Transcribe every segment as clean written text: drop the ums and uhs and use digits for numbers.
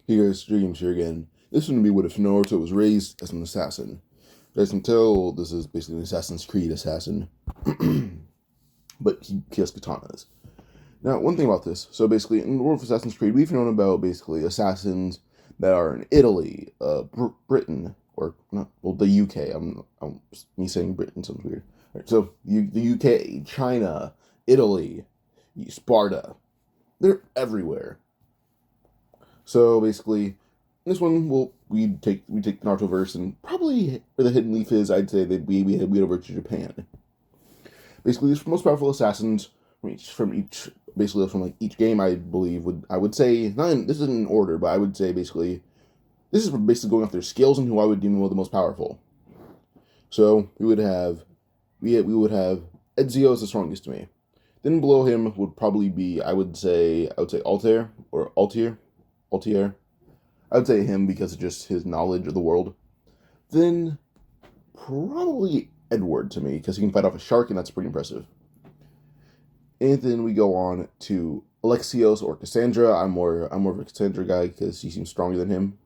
Hey guys, Dreams here again. This is going to be what if Naruto was raised as an assassin. As you can tell, this is basically an Assassin's Creed assassin. But he has katanas. Now, one thing about this, so basically, in the world of Assassin's Creed, we've known about basically assassins that are in Italy, Britain, or not, well, the UK. Me saying Britain sounds weird. Right, so, the UK, China, Italy, Sparta. They're everywhere. So basically, this one, well, we take Naruto verse, and probably where the hidden leaf is, I'd say that we head over to Japan. Basically, the most powerful assassins from each game, I believe I would say this isn't in order, but I would say basically this is basically going off their skills and who I would deem the most powerful. So we would have Ezio as the strongest to me. Then below him would probably be I would say Altair. I would say him because of just his knowledge of the world. Then probably Edward to me because he can fight off a shark and that's pretty impressive. And then we go on to Alexios or Cassandra. I'm more of a Cassandra guy because he seems stronger than him.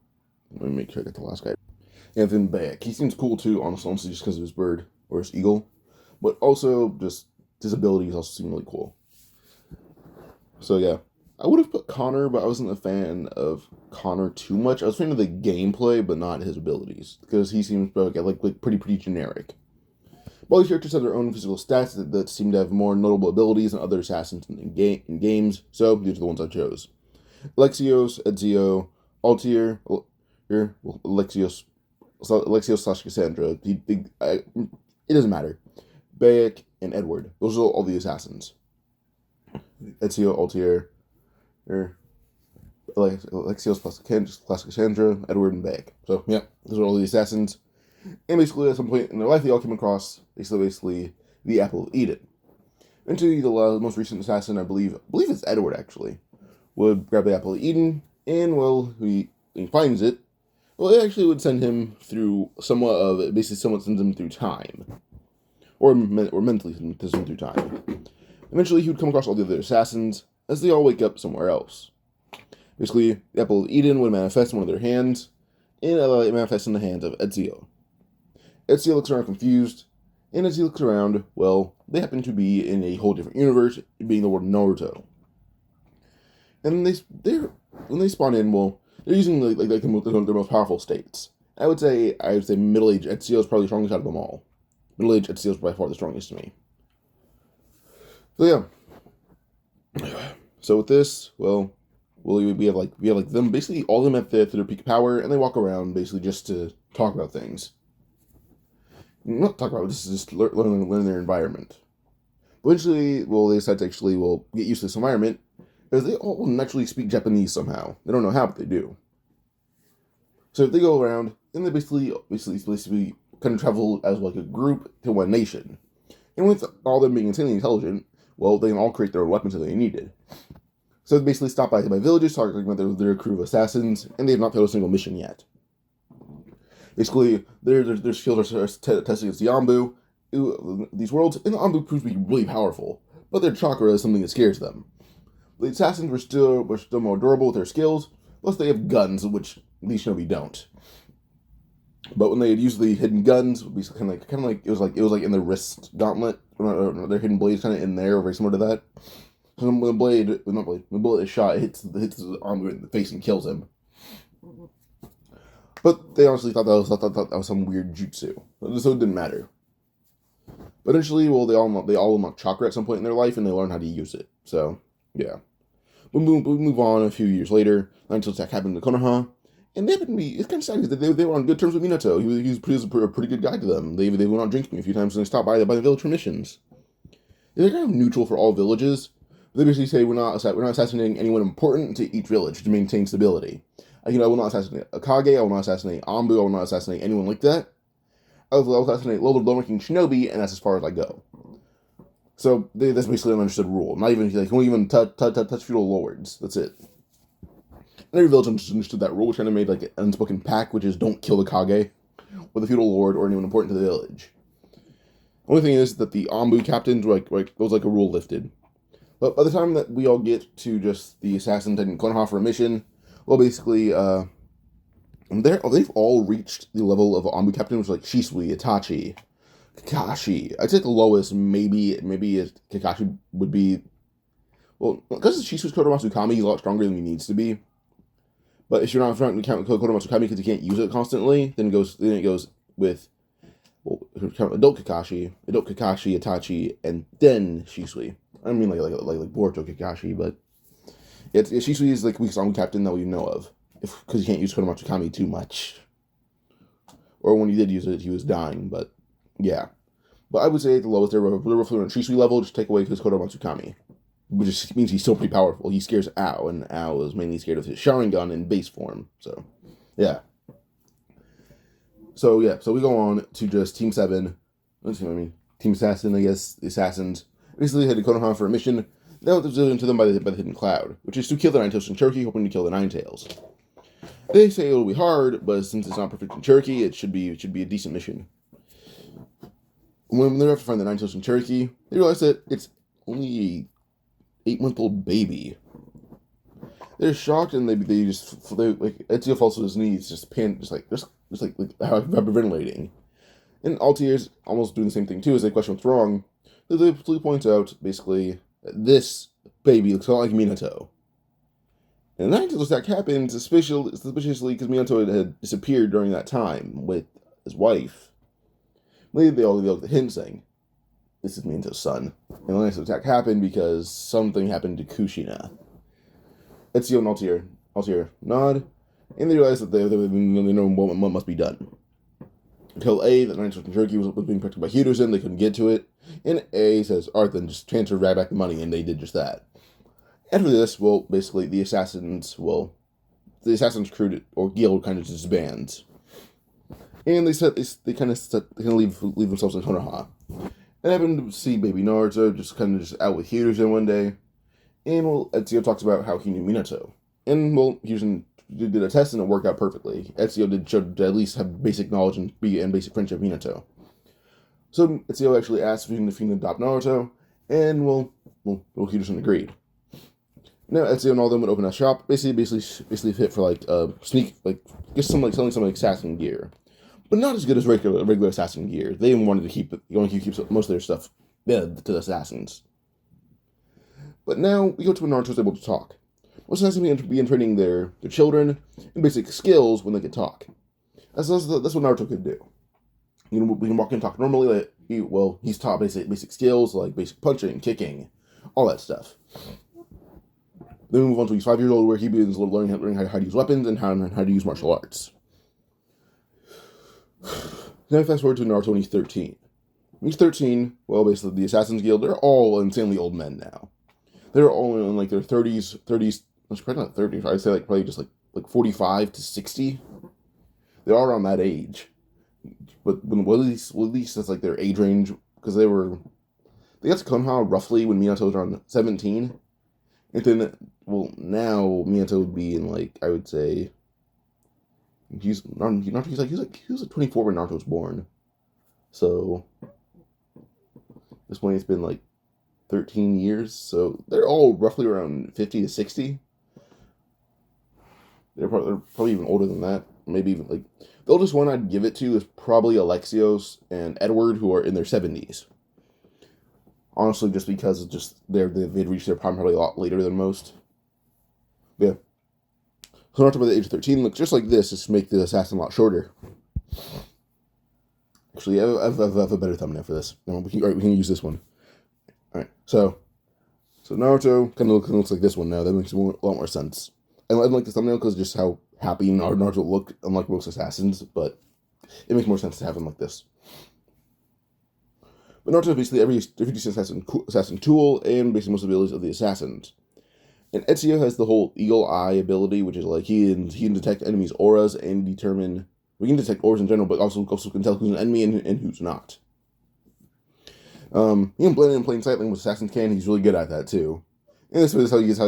Let me make sure I get the last guy. And then Bayek. He seems cool too, honestly just because of his bird or his eagle. But also just his abilities also seem really cool. So yeah. I would have put Connor, but I wasn't a fan of Connor too much. I was a fan of the gameplay, but not his abilities, because he seems like pretty generic. But all these characters have their own physical stats that seem to have more notable abilities than other assassins in games, so these are the ones I chose. Alexios, Ezio, Altair, Alexios / Cassandra. It doesn't matter. Bayek and Edward. Those are all the assassins. Ezio, Altair, Alexios plus Cassandra, Edward, and Bayek. So, yeah, those are all the assassins. And basically, at some point in their life, they all came across basically the Apple of Eden. Eventually, the most recent assassin, I believe it's Edward actually, would grab the Apple of Eden, and well, he finds it. Well, it actually would send him through somewhat sends him through time, or mentally sends him through time. Eventually, he would come across all the other assassins, as they all wake up somewhere else. Basically, the Apple of Eden would manifest in one of their hands, and it manifests in the hands of Ezio. Ezio looks around confused, and as he looks around, well, they happen to be in a whole different universe, being the world Naruto. And when they spawn in, well, they're using their most powerful states. I would say middle-aged Ezio is probably the strongest out of them all. Middle-aged Ezio is by far the strongest to me. So yeah. So with this, well, we have them basically all of them at their peak power, and they walk around basically just to talk about things. Not talk about this is just learn their environment. But eventually, well, they decide to actually get used to this environment because they all naturally speak Japanese somehow. They don't know how, but they do. So if they go around, and they basically kind of travel as like a group to one nation, and with all of them being insanely intelligent, well, they can all create their own weapons that they needed. So they basically stop by villages, talking about their crew of assassins, and they have not failed a single mission yet. Basically, their skills are tested against the Anbu, these worlds, and the Anbu proves to be really powerful, but their chakra is something that scares them. The assassins were still more durable with their skills, plus they have guns, which these shinobi don't. But when they had used the hidden guns, it would be kind of like it was like in the wrist gauntlet, or their hidden blades kind of in there, very similar to that. So when the bullet is shot, it hits the arm in the face and kills him. But they honestly thought that was some weird jutsu, so it didn't matter. But eventually, well, they all unlock chakra at some point in their life, and they learn how to use it. So yeah, we move on a few years later. Until attack happened to Konoha. And they happen to be, it's kind of sad because they were on good terms with Minato. He was a pretty good guy to them. They went out drinking a few times and they stopped by the village for missions. They're kind of neutral for all villages. They basically say we're not assassinating anyone important to each village to maintain stability. I will not assassinate Akage, I will not assassinate Anbu, I will not assassinate anyone like that. I will assassinate low-ranking shinobi, and that's as far as I go. So that's basically an understood rule. Not even, they won't even touch feudal lords. That's it. And every village understood that rule, which kind of made like an unspoken pact, which is don't kill the Kage, or the feudal lord, or anyone important to the village. Only thing is that the Anbu captains were it was like a rule lifted. But by the time that we all get to just the assassin taking Konoha for a mission, Well, basically, they've all reached the level of Anbu captain, which is like Shisui, Itachi, Kakashi. I'd say the lowest, maybe Kakashi would be. Well, because Shisui's Kodomatsu Kami, he's a lot stronger than he needs to be. But if you're not trying to count Kodomatsu Kami because you can't use it constantly, then it goes with adult Kakashi, Itachi, and then Shisui. I mean like Boruto Kakashi, but Shisui is like weakest Anbu captain that we know of, because you can't use Kodomatsu Kami too much. Or when he did use it, he was dying. But yeah, but I would say at the lowest they're roughly on Shisui level. Just take away his Kodomatsu Kami, which just means he's still pretty powerful. He scares Ao, and Ao is mainly scared of his Sharingan in base form. So yeah. So we go on to just Team 7. Team Assassin, I guess, the Assassins. Basically headed to Konoha for a mission. That was given to them by the Hidden Cloud, which is to kill the Nine-Tails in Cherokee, hoping to kill the Nine-Tails. They say it'll be hard, but since it's not perfect in Cherokee, it should be a decent mission. When they're after to find the Nine-Tails in Cherokee, they realize that it's only a 8-month-old baby. They're shocked, and they like Ezio falls to his knees, just hyperventilating. And Altier's almost doing the same thing too, as they question what's wrong. They point out basically that this baby looks a lot like Minato. And the Nine-Tails attack happened suspiciously because Minato had disappeared during that time with his wife. Later, they all look at the hint saying, "This is Minato's son." And the Nine-Tails attack happened because something happened to Kushina. Ezio and Altier nod, and they realize that they know what must be done. Until A, the Nine-Tails in Cherokee was being protected by Hiruzen, they couldn't get to it, and A says, "Alright then, just transfer right back the money," and they did just that. After this, well, basically, the Assassins crew, or guild, kind of disbands. And they kind of leave themselves in Konoha. And I happened to see baby Naruto just out with Hiruzen one day. And, well, Ezio talks about how he knew Minato. And, well, Hiruzen did a test and it worked out perfectly. Ezio did show to at least have basic knowledge and basic friendship with Minato. So Ezio actually asked if he can adopt Naruto, and, well, Hiruzen agreed. Now Ezio and all of them would open a shop, basically fit for just selling some assassin gear, but not as good as regular assassin gear. They wanted to keep most of their stuff to the assassins. But now we go to when Naruto's able to talk. Most assassins begin training their children in basic skills when they can talk. That's what Naruto could do. We can walk in and talk normally. He's taught basic skills like basic punching, kicking, all that stuff. Then we move on to he's 5 years old, where he begins learning how to use weapons and how to use martial arts. Then fast forward to Naruto when he's 13. When he's 13, well, basically the Assassin's Guild, they're all insanely old men now. They're all in like their 30s, probably not 30s, I'd say probably just like 45 to 60. They're all around that age. But at least that's like their age range, because they got to Konoha roughly when Minato was around 17. And then, well, now Minato would be in I would say, he was 24 when Naruto was born. So at this point, it's been 13 years. So they're all roughly around 50 to 60. They're probably even older than that. Maybe even the oldest one I'd give it to is probably Alexios and Edward, who are in their 70s. Honestly, just because they'd reached their prime probably a lot later than most. Yeah. So Naruto by the age of 13 looks just like this, just to make the assassin a lot shorter. Actually, I have a better thumbnail for this. We can use this one. Alright, so Naruto kind of looks like this one now. That makes a lot more sense. I like the thumbnail because just how happy Naruto looked, unlike most assassins, but it makes more sense to have him like this. But Naruto is basically every decent assassin tool, and basically most of the abilities of the assassins. And Ezio has the whole eagle eye ability, which is he can detect enemies' auras and determine. We can detect auras in general, but also can tell who's an enemy and who's not. He can blend in plain sight like most assassins can. He's really good at that too. And this is how he gets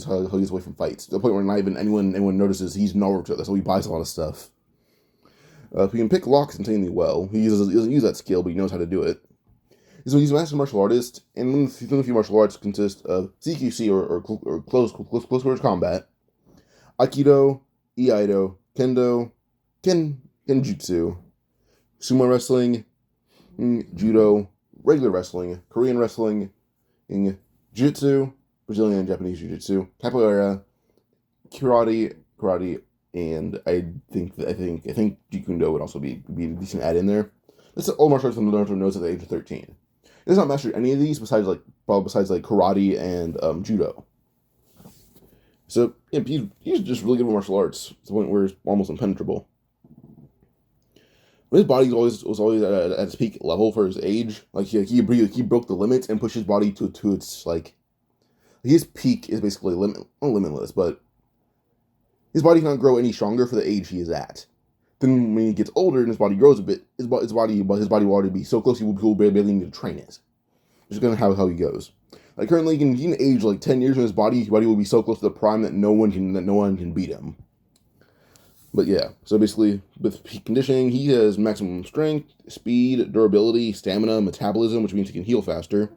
away from fights, to the point where not even anyone notices he's Naruto. That's how he buys a lot of stuff. He can pick locks insanely well. He doesn't use that skill, but he knows how to do it. So he's a master martial artist, and one of the few martial arts consist of CQC or close quarters combat, Aikido, Iaido, Kendo, Kenjutsu, Sumo Wrestling, Judo, regular wrestling, Korean wrestling, Jiu-Jitsu, Brazilian and Japanese Jiu-Jitsu, Capoeira, karate, and I think Jeet Kune Do would also be a decent add in there. That's all martial arts that Naruto knows at the age of 13. He does not master any of these besides karate and judo. So yeah, he's just really good with martial arts to the point where it's almost impenetrable. His body was always at its peak level for his age. Like he broke the limits and pushed his body to its his peak is basically limitless, but his body cannot grow any stronger for the age he is at. Then when he gets older and his body grows a bit, his body will already be so close he will barely need to train it. Which is kind of how he goes. Like currently, he can age like 10 years, and his body will be so close to the prime that no one can beat him. But yeah, so basically, with peak conditioning, he has maximum strength, speed, durability, stamina, metabolism, which means he can heal faster.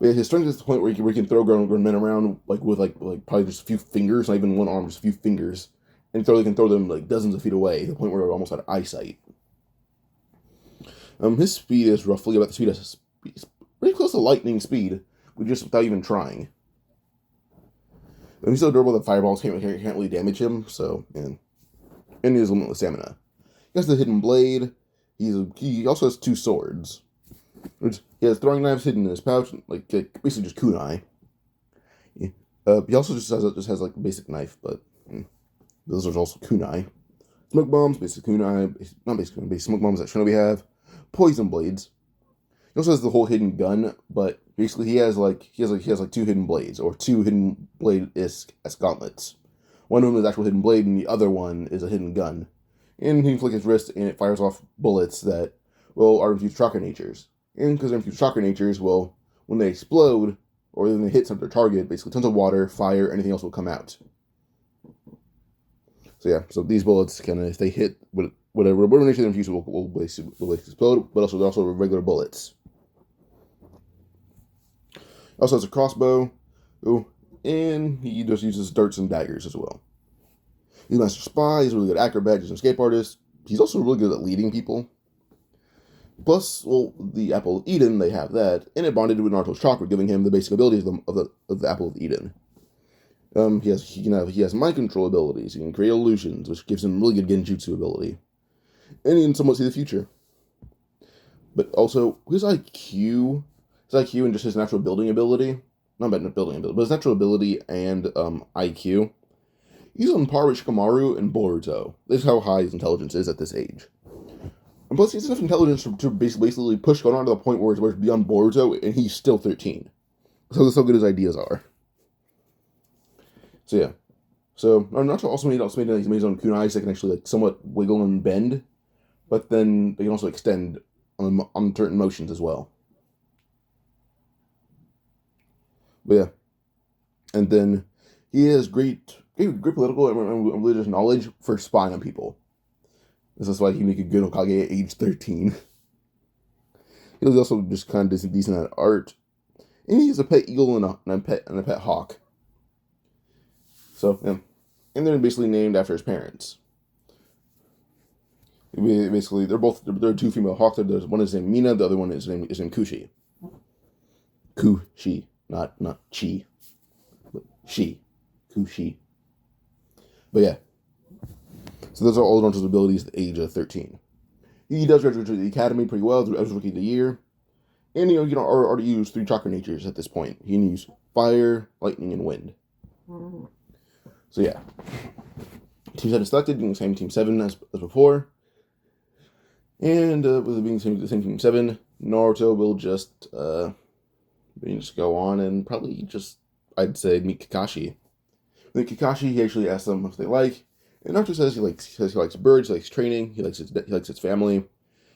But his strength is the point where he can throw grown men around with probably just a few fingers, not even one arm, just a few fingers, and he can throw them like dozens of feet away, to the point where they're almost out of eyesight. His speed is roughly about the speed of pretty close to lightning speed, without even trying. But he's so durable that fireballs can't really damage him. So and he has limitless stamina. He has the hidden blade. He also has 2 swords. He has throwing knives hidden in his pouch, like basically just kunai. He also just has like a basic knife, but those are also kunai. Smoke bombs, basic kunai, not basic kunai, basic smoke bombs that shinobi have. Poison blades. He also has the whole hidden gun, but basically he has 2 hidden blades, or 2 hidden blade as gauntlets. One of them is actual hidden blade, and the other one is a hidden gun. And he can flick his wrist, and it fires off bullets that are infused chakra natures. And because they're infused chakra natures, when they explode or when they hit their target, basically tons of water, fire, anything else will come out. So yeah, so these bullets if they hit whatever nature they're infused will basically explode, but they're also regular bullets. Also has a crossbow, and he just uses darts and daggers as well. He's a master spy, he's a really good acrobat, he's an escape artist. He's also really good at leading people. Plus, the Apple of Eden, they have that, and it bonded with Naruto's chakra, giving him the basic abilities of the Apple of Eden. He has mind control abilities, he can create illusions, which gives him really good genjutsu ability. And he can somewhat see the future. But also, his IQ and just his natural building ability, not building ability, but his natural ability and IQ, he's on par with Shikamaru and Boruto. This is how high his intelligence is at this age. And plus, he has enough intelligence to basically push Konoha to the point where it's beyond Boruto, and he's still 13. So that's how good his ideas are. So yeah. So Naruto also made his own kunais that can actually somewhat wiggle and bend, but then they can also extend on certain motions as well. But yeah. And then he has great political and religious knowledge for spying on people. This is why he can make a good Hokage at age 13. He was also just kind of decent at art. And he has a pet eagle and a pet hawk. So, yeah. And they're basically named after his parents. Basically, they're 2 female hawks. One is named Mina, the other one is named Kushi. Kushi, not chi, but she, Kushi. But yeah. So those are all Naruto's abilities at the age of 13. He does graduate to the academy pretty well as rookie of the year. And already used 3 chakra natures at this point. He can use fire, lightning, and wind. So yeah. Team 7 selected, being the same Team 7 as before. And with it being the same Team 7, Naruto will just go on and probably I'd say, meet Kakashi. With Kakashi, he actually asks them if they like. And Naruto says he likes birds, he likes training, he likes his family.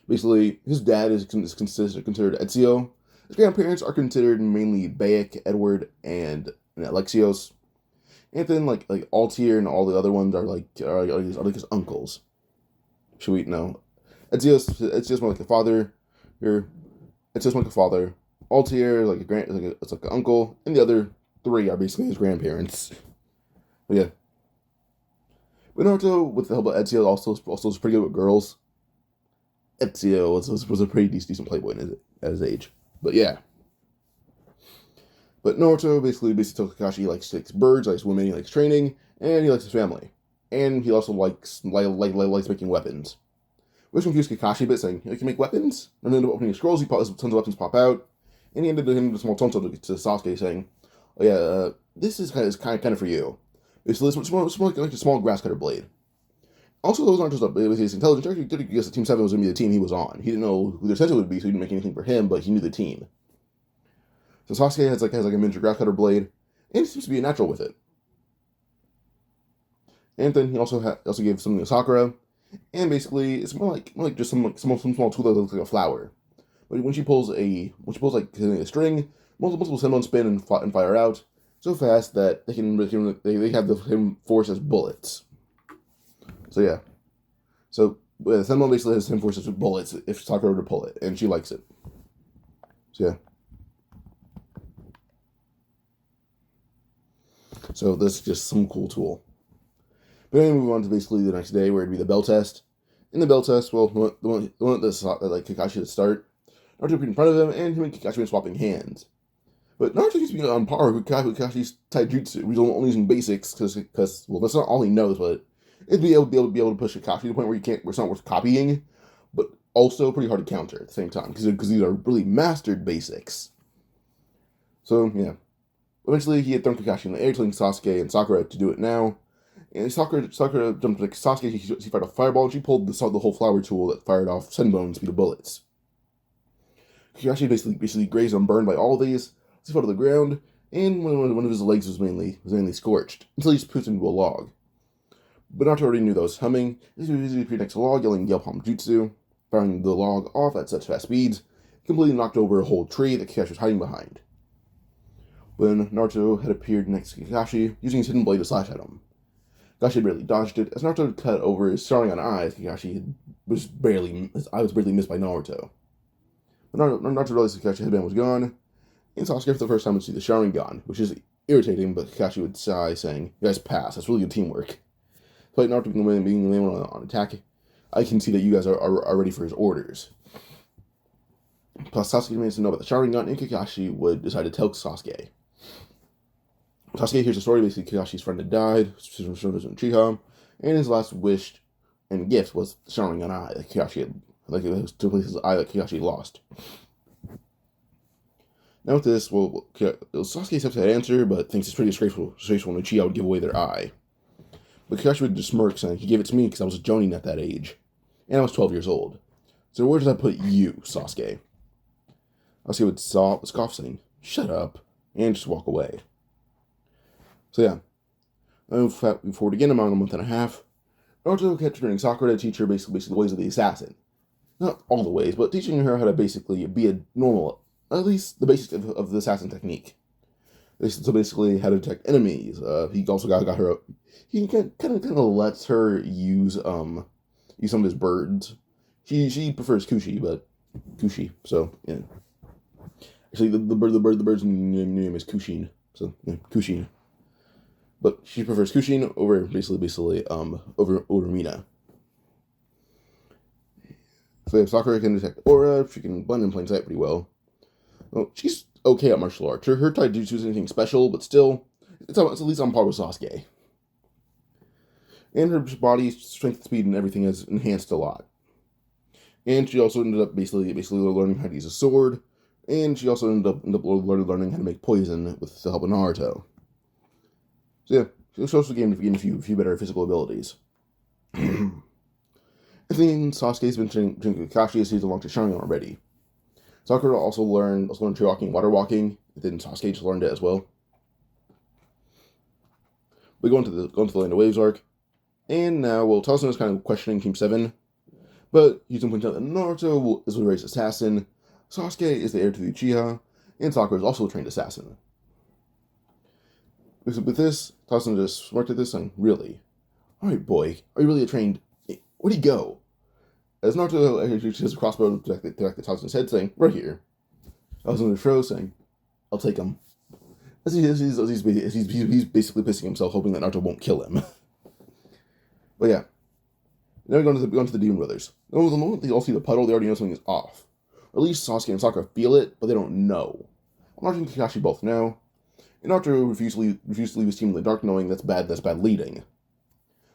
Basically, his dad is considered Ezio. His grandparents are considered mainly Bayek, Edward, and Alexios. And then like Altair and all the other ones are like his uncles. Should we know? Ezio's more like a father. Ezio's more like a father. Altair is like it's like an uncle, and the other 3 are basically his grandparents. But yeah. But Naruto, with the help of Ezio, also was pretty good with girls. Ezio was a pretty decent playboy at his age. But yeah. But Naruto basically told Kakashi he likes birds, likes women, he likes training, and he likes his family. And he also likes making weapons. Which confused Kakashi a bit, saying, you can make weapons? And then opening scrolls, tons of weapons pop out. And he ended up giving a small tonto to Sasuke, saying, oh yeah, this is kind of for you. Basically, it's more like a small grass cutter blade. Also, those aren't just with his intelligence. He did guess that Team 7 was going to be the team he was on. He didn't know who their sensei would be, so he didn't make anything for him, but he knew the team. So Sasuke has a miniature grass cutter blade, and he seems to be a natural with it. And then he also gave something to Sakura, and basically it's more like just some small tool that looks like a flower. But when she pulls a string, multiple senmon spin and fire out so fast that they have him force as bullets. So yeah, so the senmon basically has him force as bullets if Sakura were to pull it, and she likes it. So yeah. So this is just some cool tool. But then we move on to basically the next day, where it'd be the bell test. In the bell test, well, the one that Kakashi would start, Naruto would be in front of him, and him and Kakashi would swapping hands. But Naruto used to be on par with Kakashi's taijutsu. He's only using basics because well, that's not all he knows, but it'd be able to push Kakashi to the point where where it's not worth copying, but also pretty hard to counter at the same time because these are really mastered basics. So yeah. Eventually, he had thrown Kakashi in the air, telling Sasuke and Sakura to do it now. And Sakura jumped like Sasuke. He fired a fireball, and she pulled the whole flower tool that fired off senbon speed of bullets. Kakashi basically grazed and burned by all of these. He fell to the ground, and one of his legs was mainly scorched until he just poofed into a log. But Naruto already knew that was coming. He was next to the log, yelling Yelpalm Jutsu, firing the log off at such fast speeds, completely knocked over a whole tree that Kakashi was hiding behind. When Naruto had appeared next to Kakashi, using his hidden blade to slash at him. Kakashi had barely dodged it. As Naruto cut over his Sharingan eye, Kakashi his eye was barely missed by Naruto. But Naruto realized Kakashi's headband was gone, and Sasuke for the first time would see the Sharingan, which is irritating, but Kakashi would sigh, saying, you guys pass, that's really good teamwork. Despite Naruto being the one on attack, I can see that you guys are ready for his orders. Plus, Sasuke managed to know about the Sharingan, and Kakashi would decide to tell Sasuke. Sasuke hears the story. Basically, Kakashi's friend had died, Uchiha, and his last wish and gift was the Sharingan eye that Kakashi had, it was to replace his eye that Kakashi lost. Now with this, Sasuke accepts that answer, but thinks it's pretty disgraceful when Uchiha would give away their eye. But Kakashi would just smirk, saying, he gave it to me because I was a Jonin at that age, and I was 12 years old. So where does that put you, Sasuke? Sasuke would scoff, saying, shut up, and just walk away. So yeah, move forward again about a month and a half. Naruto kept turning Sakura to teach her basically the ways of the assassin. Not all the ways, but teaching her how to basically be a normal, at least the basics of the assassin technique. So basically, how to detect enemies. He also got her. He kind of lets her use some of his birds. She prefers Kushi. So yeah. Actually, the bird's name is Kushin. So yeah, Kushin. But she prefers Kushin over over Mina. So if Sakura can detect aura, she can blend in plain sight pretty well. Well, she's okay at martial arts. Her taijutsu isn't anything special, but still, it's at least on par with Sasuke. And her body strength, speed, and everything has enhanced a lot. And she also ended up basically learning how to use a sword. And she also ended up learning how to make poison with the help of Naruto. So yeah, she also gained a few better physical abilities. I think Sasuke's been training Kakashi as he's along to Sharingan already. Sakura also learned tree walking, water walking. Then Sasuke just learned it as well. We go into the Land of Waves arc, and now Tazuna is kind of questioning Team 7, but he's going to point out that Naruto is a raised assassin, Sasuke is the heir to the Uchiha, and Sakura is also a trained assassin. With this, Tazuna just smirked at this, saying, "Really? Alright, boy, are you really a trained? Where'd he go?" As Naruto shoots a crossbow directly at Tazuna's head, saying, "Right here." Tazuna froze, saying, "I'll take him." As he's basically pissing himself, hoping that Naruto won't kill him. But yeah, now we go into the Demon Brothers. The moment they all see the puddle, they already know something is off. Or at least Sasuke and Sakura feel it, but they don't know. Naruto and Kakashi both know, and Naruto refuses to leave his team in the dark, knowing that's bad leading. So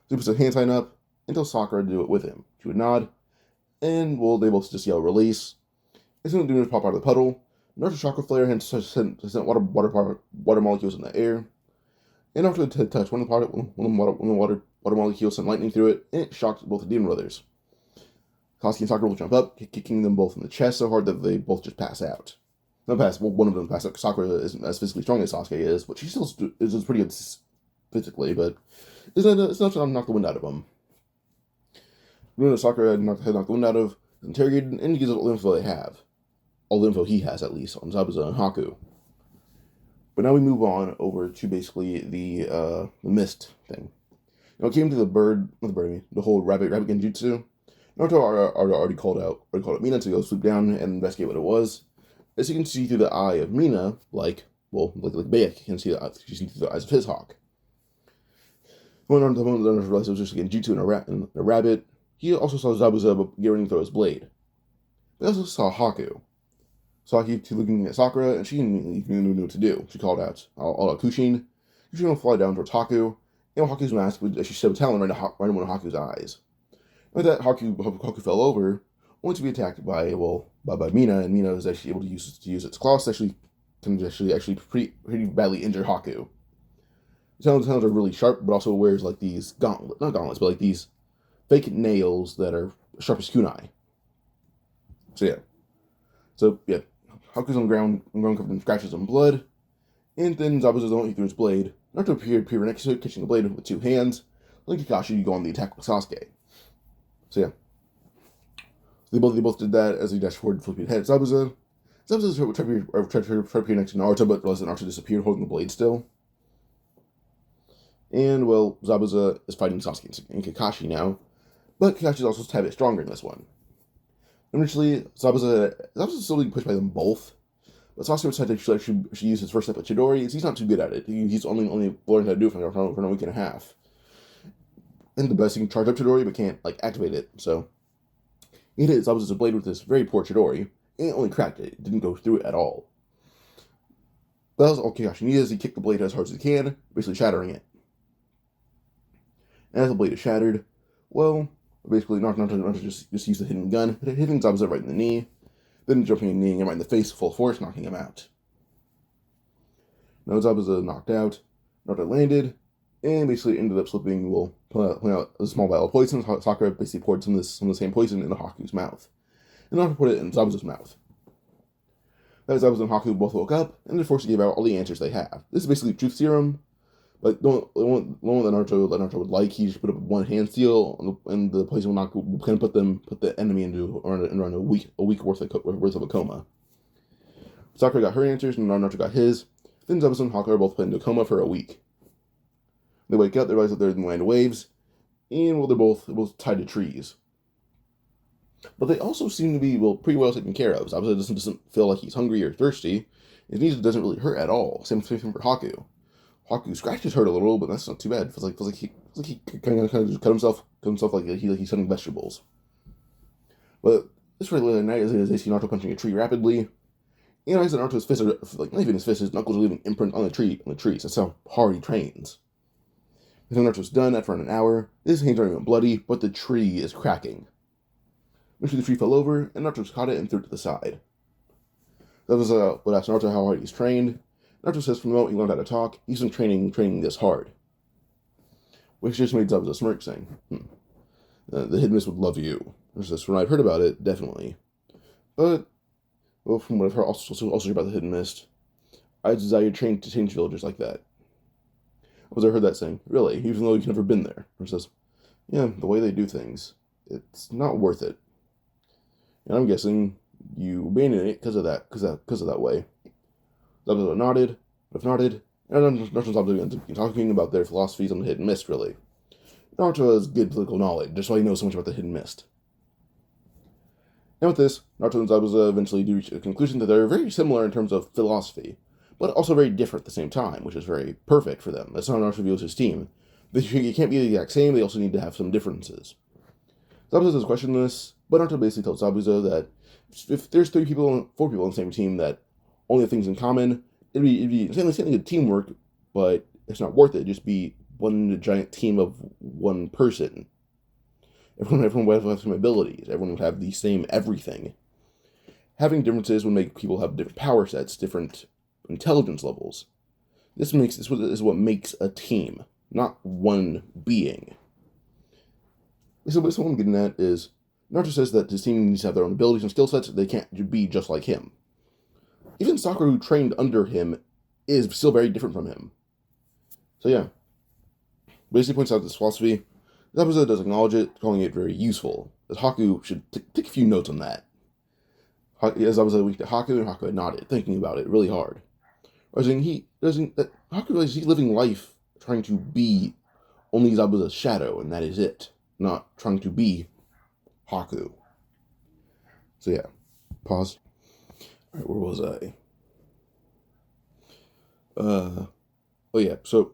he puts a hand sign up and tells Sakura to do it with him. She would nod, and well, they both just yell release. As soon as the demons pop out of the puddle, Naruto's chakra flare and sent water molecules in the air. And after the touch, one of the water molecules sent lightning through it, and it shocked both the Demon Brothers. Sasuke and Sakura will jump up, kicking them both in the chest so hard that they both just pass out. Not pass, well, one of them pass out. Sakura isn't as physically strong as Sasuke is, but she still is pretty good physically, but it's enough to knock the wind out of them. When Sakura had knocked the wind out of, is interrogated, and he gives all the info they have. All the info he has, at least, on Zabuza and Haku. But now we move on over to basically the mist thing. Now it came to the whole rabbit genjutsu. Naruto already called out Mina to go swoop down and investigate what it was. As you can see through the eye of Mina, like Bayek can see through the eyes of his hawk. When Naruto realized it was just a genjutsu and a rabbit, he also saw Zabuza get ready to throw his blade. But he also saw Haku. Saki looking at Sakura, and she knew what to do. She called out Kushin. Kushin will fly down towards Haku, and Haku's mask, she shoved talon right in one of Haku's eyes. With that, Haku fell over, only to be attacked by Mina, and Mina is actually able to use its claws to actually pretty badly injure Haku. The talons are really sharp, but also wears like these not gauntlets, but like these fake nails that are sharp as kunai. So yeah, Haku's on the ground covered in scratches and blood, and then Zabuza's the one who threw his blade. Naruto appeared next to it, catching the blade with two hands. Then Kakashi go on the attack with Sasuke. So yeah, they both did that as they dashed forward, flipping ahead at Zabuza. Zabuza tried to appear next to Naruto, but realized that Naruto disappeared, holding the blade still. And well, Zabuza is fighting Sasuke and Kakashi now, but Kakashi's also a tad bit stronger in this one. Eventually, Zabuza is still being pushed by them both, but Sasuke decided to actually use his first step at Chidori, as he's not too good at it. He's only learned how to do it for a week and a half. And the best, he can charge up Chidori, but can't activate it. So he hit Zabuza's blade with this very poor Chidori, and it only cracked it. It didn't go through it at all. But that was all Kakashi needed. He kicked the blade as hard as he can, basically shattering it. And as the blade is shattered, well, basically Naruto just used the hidden gun, hitting Zabuza right in the knee, then jumping and kneeing him right in the face full force, knocking him out. Now Zabuza knocked out, Naruto landed, and basically ended up pulling out a small vial of poison. Sakura basically poured some of the same poison into Haku's mouth, and Naruto put it in Zabuza's mouth. That Zabuza and Haku both woke up, and they're forced to give out all the answers they have. This is basically truth serum. Like the one that Naruto would like, he just put up one hand seal, and the poison will kind of put the enemy into around a week worth of a coma. Sakura got her answers, and Naruto got his. Then Zabuza and Haku are both put into a coma for a week. They wake up, they realize that they're in the land of waves, and well, they're both tied to trees. But they also seem to be pretty well taken care of. Zabuza doesn't feel like he's hungry or thirsty. His knees doesn't really hurt at all. Same for Haku. Haku scratches hurt a little, but that's not too bad. Feels like he kind of just cut himself like he's cutting vegetables. But this really night is they see Naruto punching a tree rapidly. And I said Naruto's fists are not even his fists, his knuckles are leaving imprint on the trees. That's how hard he trains. I think Naruto's done after around an hour. His hands aren't even bloody, but the tree is cracking. Eventually the tree fell over, and Naruto caught it and threw it to the side. That was what asked Naruto how hard he's trained. Naruto says from the moment he learned how to talk, he's been training this hard. Which just made Zabuza smirk, saying, the Hidden Mist would love you. This is from what I've heard about it, definitely. But, well, from what I've heard also about the Hidden Mist, I desire to change villagers like that. I heard that saying, really, even though you've never been there. Or says, yeah, the way they do things, it's not worth it. And I'm guessing you abandoned it because of that way. Zabuza nodded, and Naruto's talking about their philosophies on the Hidden Mist, really. Naruto has good political knowledge, just why he knows so much about the Hidden Mist. Now with this, Naruto and Zabuza eventually do reach a conclusion that they're very similar in terms of philosophy, but also very different at the same time, which is very perfect for them. That's how Naruto views his team. They can't be the exact same, they also need to have some differences. Zabuza does question this, but Naruto basically tells Zabuza that if there's 4 people on the same team that only have things in common, it'd be certainly good teamwork, but it's not worth it. It'd just be one giant team of one person. Everyone would have some abilities. Everyone would have the same everything. Having differences would make people have different power sets, different intelligence levels. This is what makes a team, not one being. So what I'm getting at is, Naruto says that his team needs to have their own abilities and skill sets. They can't be just like him. Even Sakura, who trained under him, is still very different from him. So yeah, basically points out this philosophy. Zabuza does acknowledge it, calling it very useful. As Haku should take a few notes on that. As Zabuza winked at Haku, and Haku had nodded, thinking about it really hard. Haku is living life trying to be only Zabuza's shadow, and that is it. Not trying to be Haku. So yeah, pause. Alright, where was I? Oh yeah, so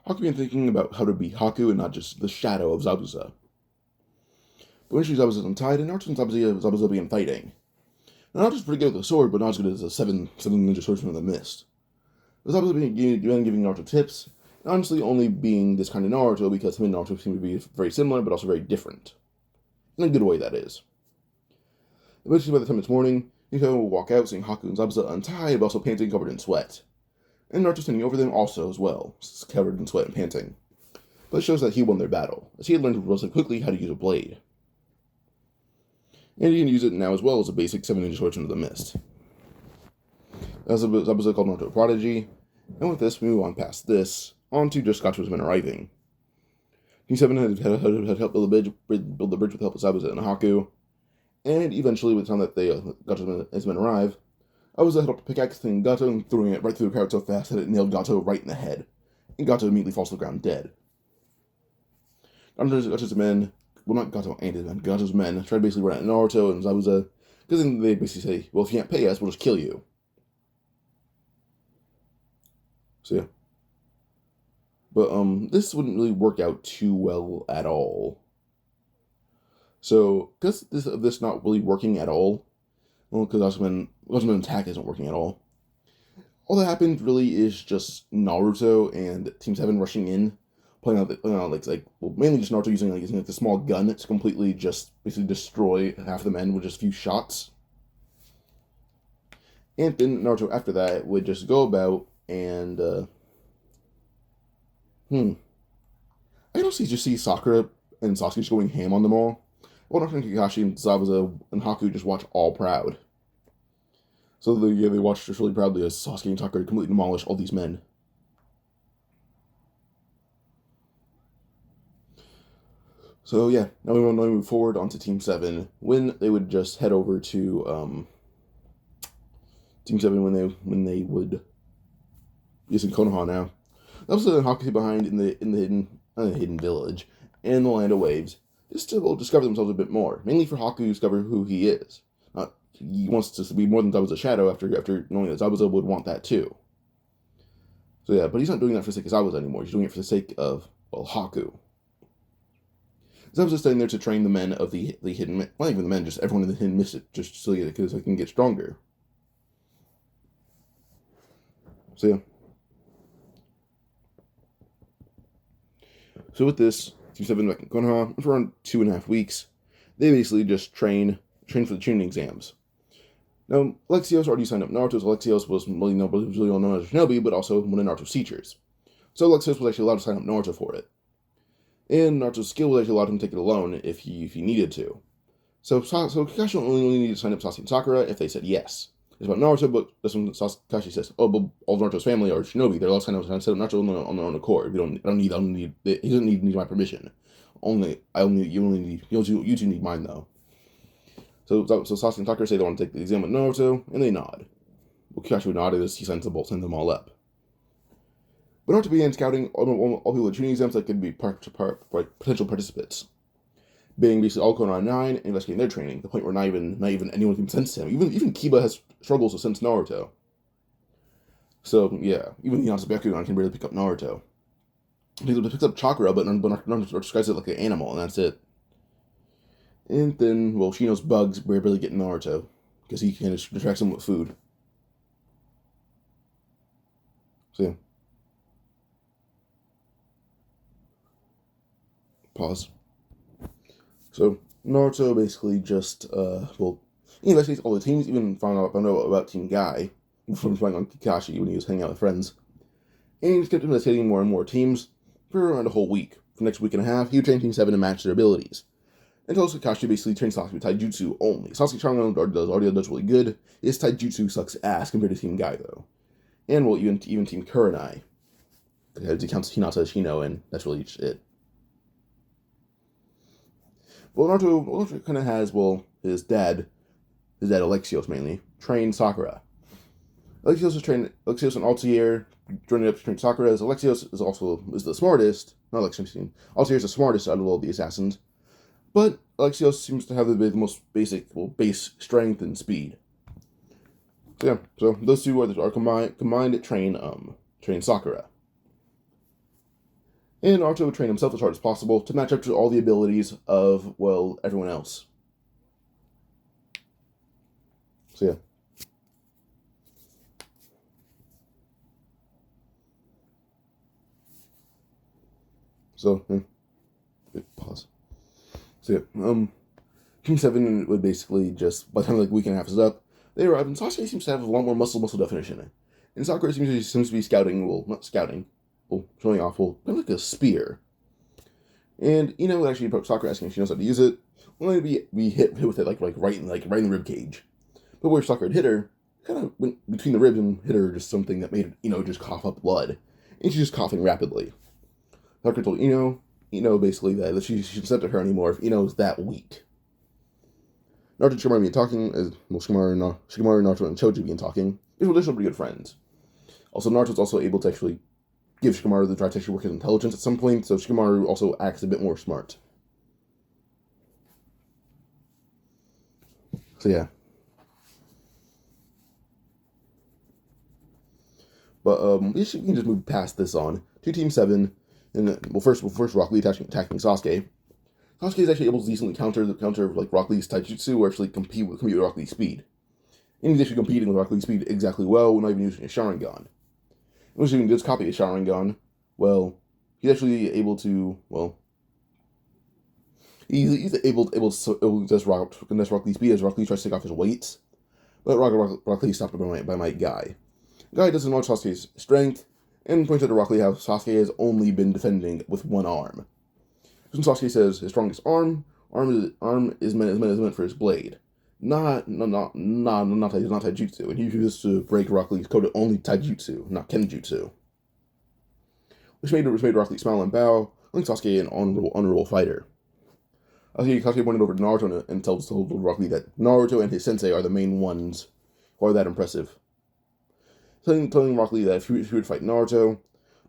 Haku began thinking about how to be Haku and not just the shadow of Zabuza. But when Zabuza's untied, and Naruto and Zabuza began fighting. Now, Naruto's pretty good with the sword, but not as good as the seven ninja swordsmen of the mist. But Zabuza began giving Naruto tips, and honestly only being this kind of Naruto because him and Naruto seem to be very similar, but also very different. In a good way, that is. Eventually, by the time it's morning, Nico will walk out, seeing Haku and Zabuza untied, but also panting, covered in sweat. And Naruto standing over them also as well, covered in sweat and panting. But it shows that he won their battle, as he had learned relatively quickly how to use a blade. And he can use it now as well as a basic 7 ninja swordsman of the mist. As Zabuza called Naruto a prodigy, and with this, we move on past this, on to just Gacho's men arriving. Team 7 had helped build the bridge with the help of Zabuza and Haku, and eventually, with the time that Gacho's men arrive, Zabuza helped pickaxing Gato and throwing it right through the crowd so fast that it nailed Gato right in the head, and Gato immediately falls to the ground dead. Gato's men, well, not Gato and his men, Gato's men tried to basically run at Naruto and Zabuza, because then they basically say, well, if you can't pay us, we'll just kill you. So yeah. But this wouldn't really work out too well at all. So, because this not really working at all, well, because Osman attack isn't working at all that happened really is just Naruto and Team 7 rushing in, mainly just Naruto using the small gun to completely just basically destroy half the men with just a few shots. And then Naruto after that would just go about and I can also just see Sakura and Sasuke just going ham on them all. Well, Naruto and Kakashi and Zabuza and Haku just watch all proud. So they watch just really proudly as Sasuke and Sakura completely demolish all these men. So yeah, now we want to move forward onto Team 7, when they would just head over to Team 7 when they would use in Konoha now. Also, Haku behind in the hidden village and the land of waves, just to discover themselves a bit more. Mainly for Haku to discover who he is. He wants to be more than Zabuza's shadow after knowing that Zabuza would want that too. So yeah, but he's not doing that for the sake of Zabuza anymore. He's doing it for the sake of, well, Haku. Zabuza's staying there to train the men of the hidden mist. Not even the men, just everyone in the hidden mist, just so they can get stronger. So yeah. So with this, Team 7 back in Konoha, for around 2.5 weeks, they basically just train for the Chunin exams. Now, Alexios already signed up Naruto, so Alexios was really known as Shinobi, but also one of Naruto's teachers. So Alexios was actually allowed to sign up Naruto for it. And Naruto's skill was actually allowed him to take it alone if he needed to. So Kakashi only needed to sign up Sasuke and Sakura if they said yes. It's about Naruto, but that's when Kakashi says, "Oh, but all Naruto's family are Shinobi. They're allowed to sign up Naruto on their own accord. He doesn't need my permission. You two need mine though." So Sasuke and Taka say they want to take the exam with Naruto, and they nod. Well, Kakashi would nod as he sends them all up. But Naruto began scouting all people at Chunin exams that could be potential participants, being basically all Konoha 9 and investigating their training, the point where not even anyone can sense him. Even Kiba has struggles to sense Naruto. So yeah, even the Byakugan can barely pick up Naruto. He picks up chakra, but Naruto describes it like an animal, and that's it. And then, well, Shino's bugs barely get Naruto, because he can distract him with food. So, yeah. Pause. So, Naruto basically just, he investigates all the teams, even found out about Team Guy, from playing on Kakashi when he was hanging out with friends. And he just kept investigating more and more teams for around a whole week. For the next week and a half, he would train Team 7 to match their abilities. Until Kakashi basically trains Sasuke with Taijutsu only. Sasuke Sharingan does really good. His Taijutsu sucks ass compared to Team Guy, though. And, well, even Team Kurenai. Because he counts Hinata, Shino, and that's really just it. Well, Naruto kind of has, well, his dad Alexios mainly, trained Sakura. Alexios and Altair joining up to train Sakura, as Alexios is the smartest, not Alexios, Altair is the smartest out of all the assassins, but Alexios seems to have the most basic, base strength and speed. So yeah, so those two are combined to train Sakura. And Naruto would train himself as hard as possible to match up to all the abilities of, well, everyone else. So yeah. So, pause. So yeah, Team 7 would basically just, by the time like week and a half is up, they arrive, and Sasuke seems to have a lot more muscle definition. And Sakura seems to be scouting, well, not scouting, well, showing off, well, kind of like a spear. And, actually, Sakura asking if she knows how to use it, only to be hit with it, like right in the rib cage. But where Sakura had hit her, kind of went between the ribs and hit her just something that made her, just cough up blood. And she's just coughing rapidly. Sakura told basically that she shouldn't step to her anymore if is that weak. Naruto and Shikamaru began talking, as well, Shikamaru, Naruto, and Choji began talking. These were pretty good friends. Also, Naruto's also able to actually give Shikamaru the drive to actually work his intelligence at some point, so Shikamaru also acts a bit more smart. So yeah. But we can just move past this on to Team 7. And first Rock Lee attacking Sasuke. Sasuke is actually able to decently counter like Rock Lee's Taijutsu, or actually compete with Rock Lee's speed. And he's actually competing with Rock Lee's speed exactly well, not even using a Sharingan. When he does copy a Sharingan, well, he's actually able to, well, he's able to just Rock Lee's speed as Rock Lee tries to take off his weights, but Rock Lee is stopped by my Guy. Guy doesn't know Sasuke's strength, and points out to Rock Lee how Sasuke has only been defending with one arm. Since Sasuke says his strongest arm is meant for his blade, not taijutsu, and he uses to break Rock Lee's code of only taijutsu, not kenjutsu. Which made Rock Lee smile and bow, like Sasuke an honorable fighter. Sasuke pointed over to Naruto and told Rock Lee that Naruto and his sensei are the main ones who are that impressive. Telling Rock Lee that if he would fight Naruto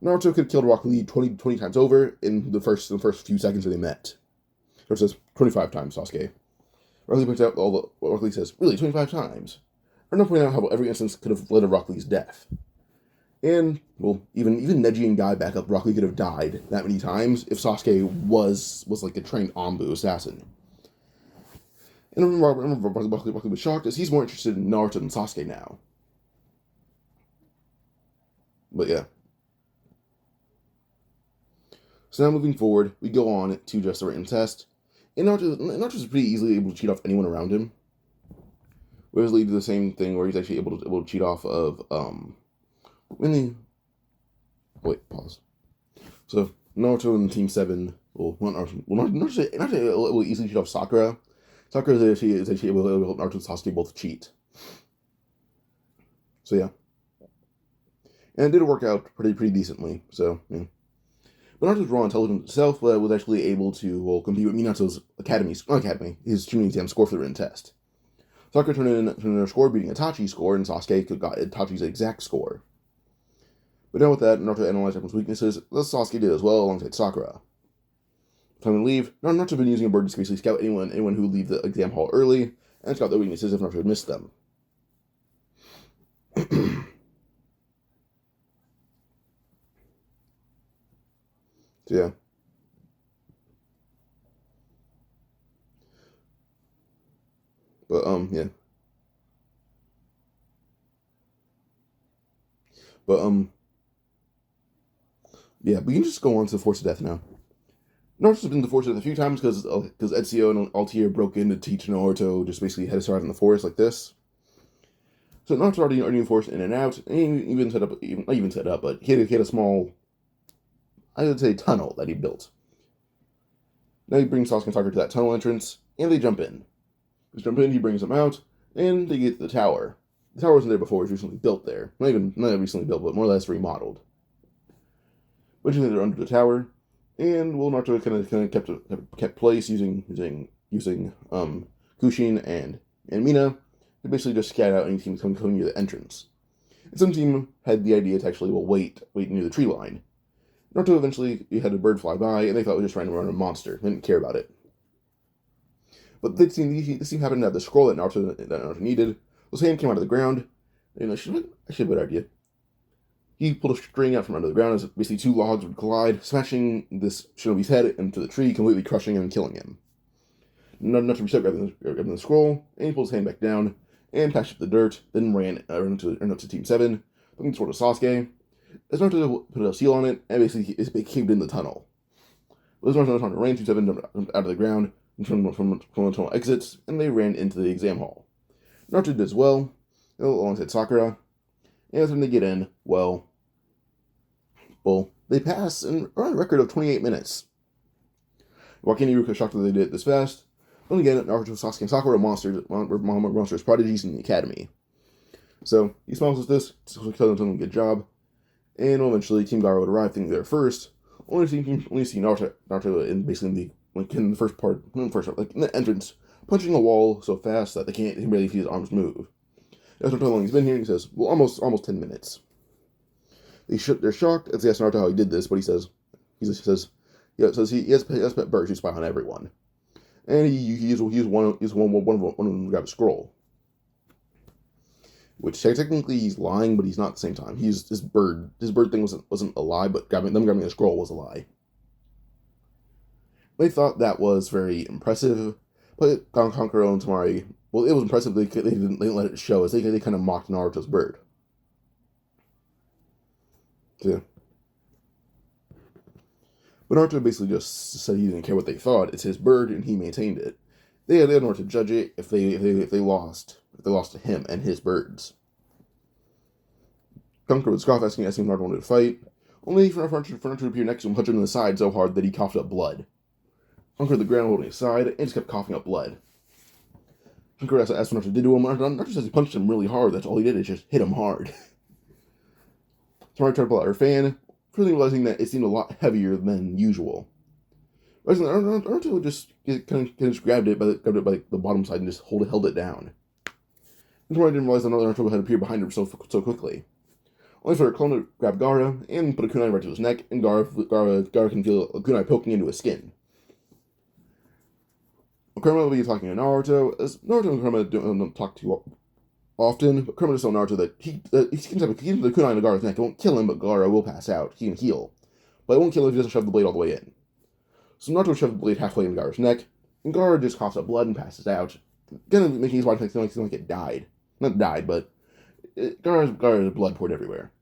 could have killed Rock Lee 20 times over in the first few seconds that they met. So it says 25 times, Sasuke. Rock Lee points out what Rock Lee says, really, 25 times? Naruto pointed out how every instance could have led to Rock Lee's death. And, well, even Neji and Guy back up, Rock Lee could have died that many times if Sasuke was like a trained Anbu assassin. And Rock Lee was shocked, as he's more interested in Naruto than Sasuke now. But yeah. So now moving forward, we go on to just the written test. And Naruto is pretty easily able to cheat off anyone around him. Whereas Lee did the same thing where he's actually able to cheat off of pause. So Naruto and Team 7 Naruto will easily cheat off Sakura. Sakura is actually able to help Naruto and Sasuke both cheat. So yeah. And it did work out pretty decently, so yeah. But Naruto's raw intelligence itself was actually able to compete with Minato's his Chunin exam score for the written test. Sakura turned in her score, beating Itachi's score, and Sasuke got Itachi's exact score. But now with that, Naruto analyzed everyone's weaknesses, as Sasuke did as well, alongside Sakura. Time to leave, Naruto had been using a bird to basically scout anyone who would leave the exam hall early, and scout their weaknesses if Naruto had missed them. So, yeah. But, yeah. But, yeah, we can just go on to the Force of Death now. Naruto's been the Force of Death a few times because Ezio and Altair broke in to teach Naruto, just basically had to start in the Force like this. So Naruto's already forced in and out, and he even set up, not even set up, but he had a small, I would say, tunnel that he built. Now he brings Sasuke and Sakura to that tunnel entrance, and they jump in. He brings them out, and they get to the tower. The tower wasn't there before, it was recently built there. Not recently built, but more or less remodeled. Eventually they're under the tower, and Naruto kind of kept place using Kushin and Mina. They basically just scat out any teams coming near the entrance. And some team had the idea to actually wait near the tree line. Naruto eventually had a bird fly by, and they thought it was just trying to run a monster. They didn't care about it. But this team happened to have the scroll that Naruto needed. His hand came out of the ground, and actually a good idea. He pulled a string out from under the ground as basically two logs would collide, smashing this shinobi's head into the tree, completely crushing him and killing him. Naruto reset grabbing the scroll, and he pulled his hand back down, and patched up the dirt, then ran up to Team 7, looking toward Sasuke. As Naruto put a seal on it, and basically it caved in the tunnel. As Naruto ran, Team 7 jumped out of the ground from the tunnel exits, and they ran into the exam hall. Naruto did as well, alongside Sakura. And when they get in, they pass in around a record of 28 minutes. Joaquin and Iruka are shocked that they did it this fast. Then again, Naruto, Sasuke, and Sakura were monsters prodigies in the academy. So he smiles at this, tells them a good job, and eventually Team Gaara would arrive, thinking they're first. Only see Naruto in basically in the first part, in the entrance, punching a wall so fast that they can't really see his arms move. After how long he's been here, he says, "Well, almost 10 minutes." They're shocked as they ask Naruto how he did this, but he says he has pet birds who spy on everyone, and he's one of them to grab a scroll. Which technically he's lying, but he's not at the same time. His bird thing wasn't a lie, but grabbing the scroll was a lie. They thought that was very impressive, but Kankuro and Tamari, well, it was impressive. They didn't let it show, as they kind of mocked Naruto's bird. Yeah. But Naruto basically just said he didn't care what they thought. It's his bird, and he maintained it. They had no right to judge it if they lost to him and his birds. Kankuro would scoff, asking Naruto wanted to fight, only for Naruto to appear next to him, punch him in the side so hard that he coughed up blood. Kankuro the ground holding his side, and just kept coughing up blood. Kankuro asked what Naruto did to him. Naruto says he punched him really hard. That's all he did, is just hit him hard. Tamari tried to pull out her fan, quickly realizing that it seemed a lot heavier than usual. Naruto just grabbed it by the bottom side and just held it down. And Tamari didn't realize that Naruto had appeared behind her so quickly. Only for her clone to grab Gaara and put a kunai right to his neck, and Gaara can feel a kunai poking into his skin. Kurama will be talking to Naruto, as Naruto and Kurama don't talk too often, but Kurama just tells Naruto that he can have the kunai in Gaara's neck. It won't kill him, but Gaara will pass out. He can heal. But it won't kill him if he doesn't shove the blade all the way in. So Naruto shoves the blade halfway into Gaara's neck, and Gaara just coughs up blood and passes out, kind of making his body seem like it died. Not died, but Gaara's blood poured everywhere.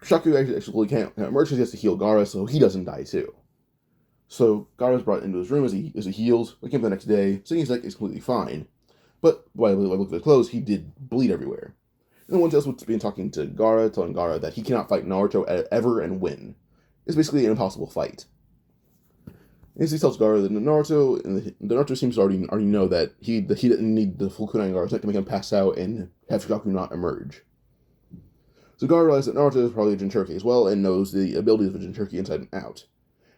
Shaku actually can't emerge because he has to heal Gaara, so he doesn't die too. So Gaara's brought into his room as he heals. Wake up the next day, saying his neck is completely fine. But by the look of his clothes, he did bleed everywhere. And the one else was been talking to Gaara, telling Gaara that he cannot fight Naruto ever and win. It's basically an impossible fight. As he tells Gaara that Naruto seems to already know that he didn't need the full kunai in Gaara's neck to make him pass out and have Shaku not emerge. So Gaara realizes that Naruto is probably a Jinchuriki as well, and knows the abilities of a Jinchuriki inside and out.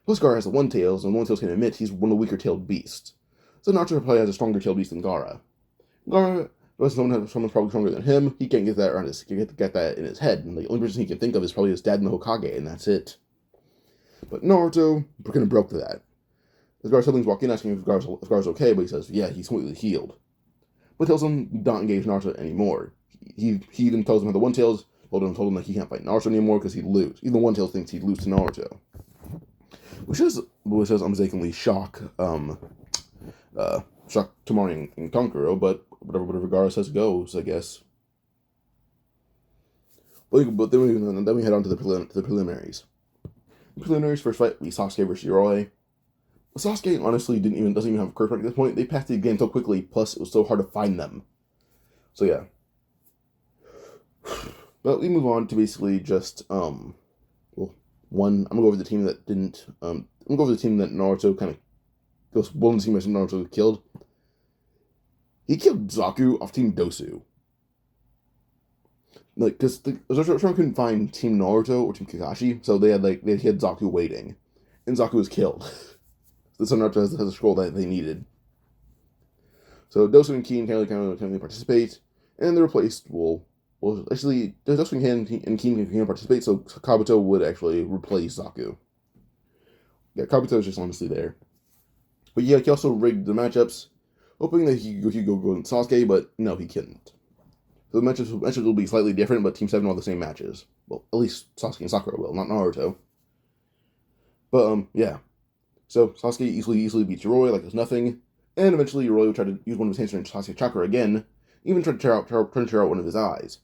Plus Gaara has the One-Tails, and One-Tails can admit he's one of the weaker-tailed beasts. So Naruto probably has a stronger-tailed beast than Gaara. Gaara, unless someone's probably stronger than him, he can't get that in his head, and the only person he can think of is probably his dad and the Hokage, and that's it. But Naruto kind of broke to that. As Gaara's siblings walk in asking if Gaara's okay, but he says, yeah, he's completely healed. But tells him not engage Naruto anymore. He even tells him how the One-Tails told him that he can't fight Naruto anymore because he'd lose. Even the One-Tails thinks he'd lose to Naruto. which is unmistakenly shock Tamari and Kankuro, but whatever Gaara says goes, I guess. But then we head on to the preliminaries. The preliminaries first fight we Sasuke versus Yoroi. Sasuke honestly doesn't even have a curse mark at this point. They passed the game so quickly, plus it was so hard to find them. So yeah. But we move on to basically just I'm gonna go over the team that didn't I'm gonna go over the team that Naruto kind of goes one team that Naruto killed. He killed Zaku off Team Dosu. Like, because Orochimaru couldn't find Team Naruto or Team Kakashi, so they had Zaku waiting, and Zaku was killed. So Naruto has a scroll that they needed. So Dosu and Keen kind of participate, and they're replaced. Actually, Dosu and Keen can participate, so Kabuto would actually replace Zaku. Yeah, Kabuto is just honestly there. But yeah, he also rigged the matchups, hoping that he could go against Sasuke, but no, he couldn't. So the matchups will be slightly different, but Team 7 will have the same matches. Well, at least Sasuke and Sakura will, not Naruto. But, yeah. So Sasuke easily beats Yoroi like it's nothing, and eventually Yoroi would try to use one of his hands to Sasuke's chakra again, even try to tear out one of his eyes.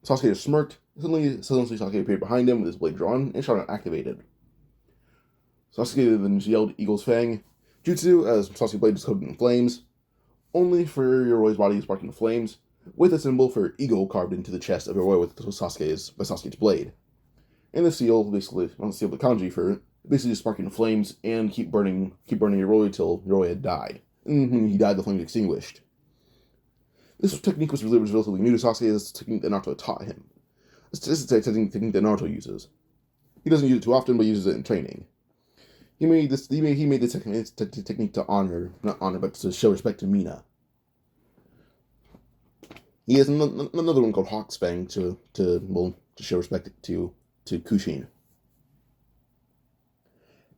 Sasuke just smirked. Suddenly Sasuke appeared behind him with his blade drawn and shot activated. Sasuke then yelled Eagle's Fang Jutsu as Sasuke's blade is coated in flames, only for Yoroi's body is sparking into flames, with a symbol for eagle carved into the chest of Yoroi with Sasuke's blade. And the seal, basically, on the seal of the kanji for it, basically just sparking flames and keep burning Yoroi till Yoroi had died. And when he died, the flames extinguished. This technique was relatively new to Sasuke, as a technique that Naruto taught him. This is a technique that Naruto uses. He doesn't use it too often, but uses it in training. He made this technique to not honor, but to show respect to Mina. He has another one called Hawk's Fang to show respect to Kushin.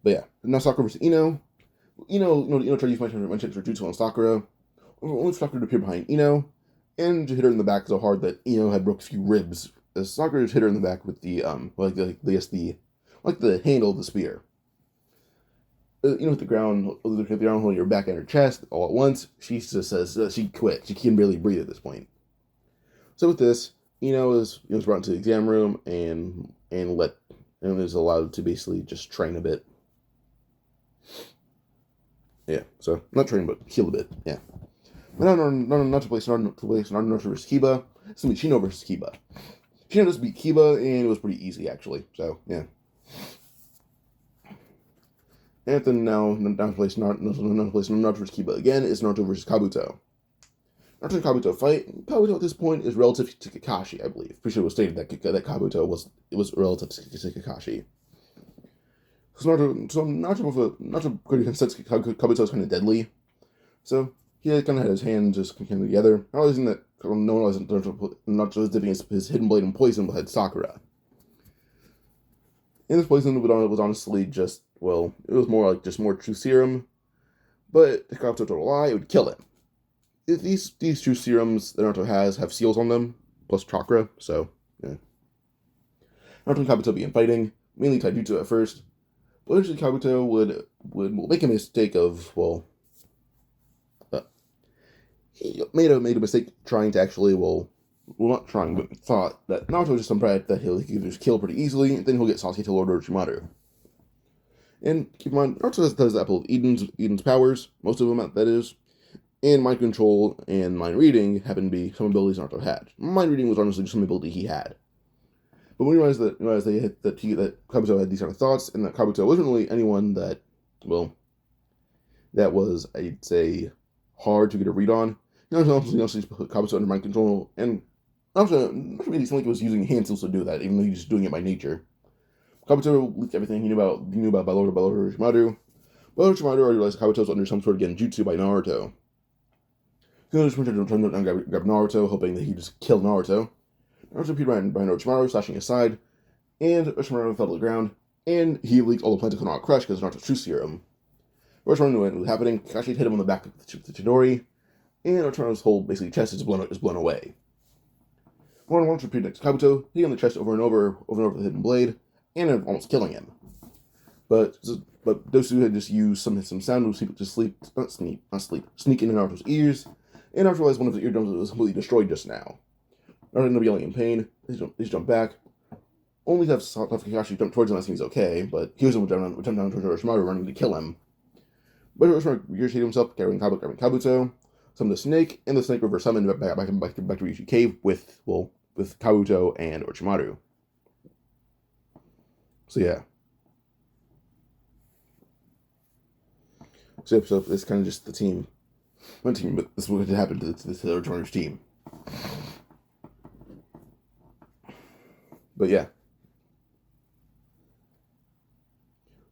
But yeah, now Sakura versus Ino. Ino tried to use my jutsu on Sakura, only for Sakura to appear behind Ino, and to hit her in the back so hard that Ino had broke a few ribs. As Sakura just hit her in the back with the handle of the spear. Hit the ground holding her back and her chest all at once. She just says she quit. She can barely breathe at this point. So with this, Ino is brought into the exam room and is allowed to basically just train a bit. Yeah, so not train but heal a bit. Yeah. But not to place Naruto versus Kiba. It's gonna be Shino versus Kiba. Shino just beat Kiba and it was pretty easy actually. So yeah. And then now to place Naruto versus Kiba again is Naruto versus Kabuto. Naruto and Kabuto fight. Kabuto at this point is relative to Kakashi, I believe. Pretty sure it was stated that Kabuto was relative to Kakashi. So Naruto pretty sense Kabuto is kind of deadly. So he kind of had his hands just kind of together, realizing that no one wasn't Naruto dipping his hidden blade in poison had Sakura. And this poison was honestly just, well, it was more like just more true serum. But if Kabuto told a lie, it would kill him. These true serums that Naruto has have seals on them, plus chakra, so, yeah. Naruto and Kabuto began fighting, mainly taijutsu at first. But eventually Kabuto would make a mistake of, he made a mistake trying to actually, not trying, but thought that Naruto was just some brat that he could just kill pretty easily, and then he'll get Sasuke to Lord Orochimaru. And keep in mind, Naruto has the Apple of Eden's powers, most of them, that is, and mind control and mind reading happen to be some abilities Naruto had. Mind reading was honestly just some ability he had. But when we realized that Kabuto had these kind of thoughts, and that Kabuto wasn't really anyone that was, I'd say, hard to get a read on, Naruto put Kabuto under mind control, and Naruto made it seem like he was using hand tools to do that, even though he was just doing it by nature. Kabuto leaked everything he knew about by Lord Orochimaru. But Orochimaru already realized Kabuto was under some sort of genjutsu by Naruto. He was trying to grab Naruto, hoping that he'd just kill Naruto. Naruto appeared behind Orochimaru, slashing his side, and Orochimaru fell to the ground, and he leaked all the plans of Konoha Crush because Naruto's true serum. Orochimaru knew what was happening. Kakashi hit him on the back with the Chidori, and Orochimaru's whole basically chest is blown away. Naruto repeated next to Kabuto, hitting on the chest over and over with the hidden blade, and almost killing him. But Dosu had just used some sound to sneak into Naruto's ears, and Naruto realized one of his eardrums was completely destroyed just now. Naruto ended up yelling in pain. They jump back. Only to have Kakashi jump towards him asking he's okay, but he was able to jump down towards Orochimaru, running to kill him. But Orochimaru regurgitated himself, carrying Kabuto, summoned the snake, and the snake reverse summoned back to Ryushi Cave with Kabuto and Orochimaru. So yeah. So it's kind of just the team. One team, but this is what had happened to the Orochimaru's team. But yeah.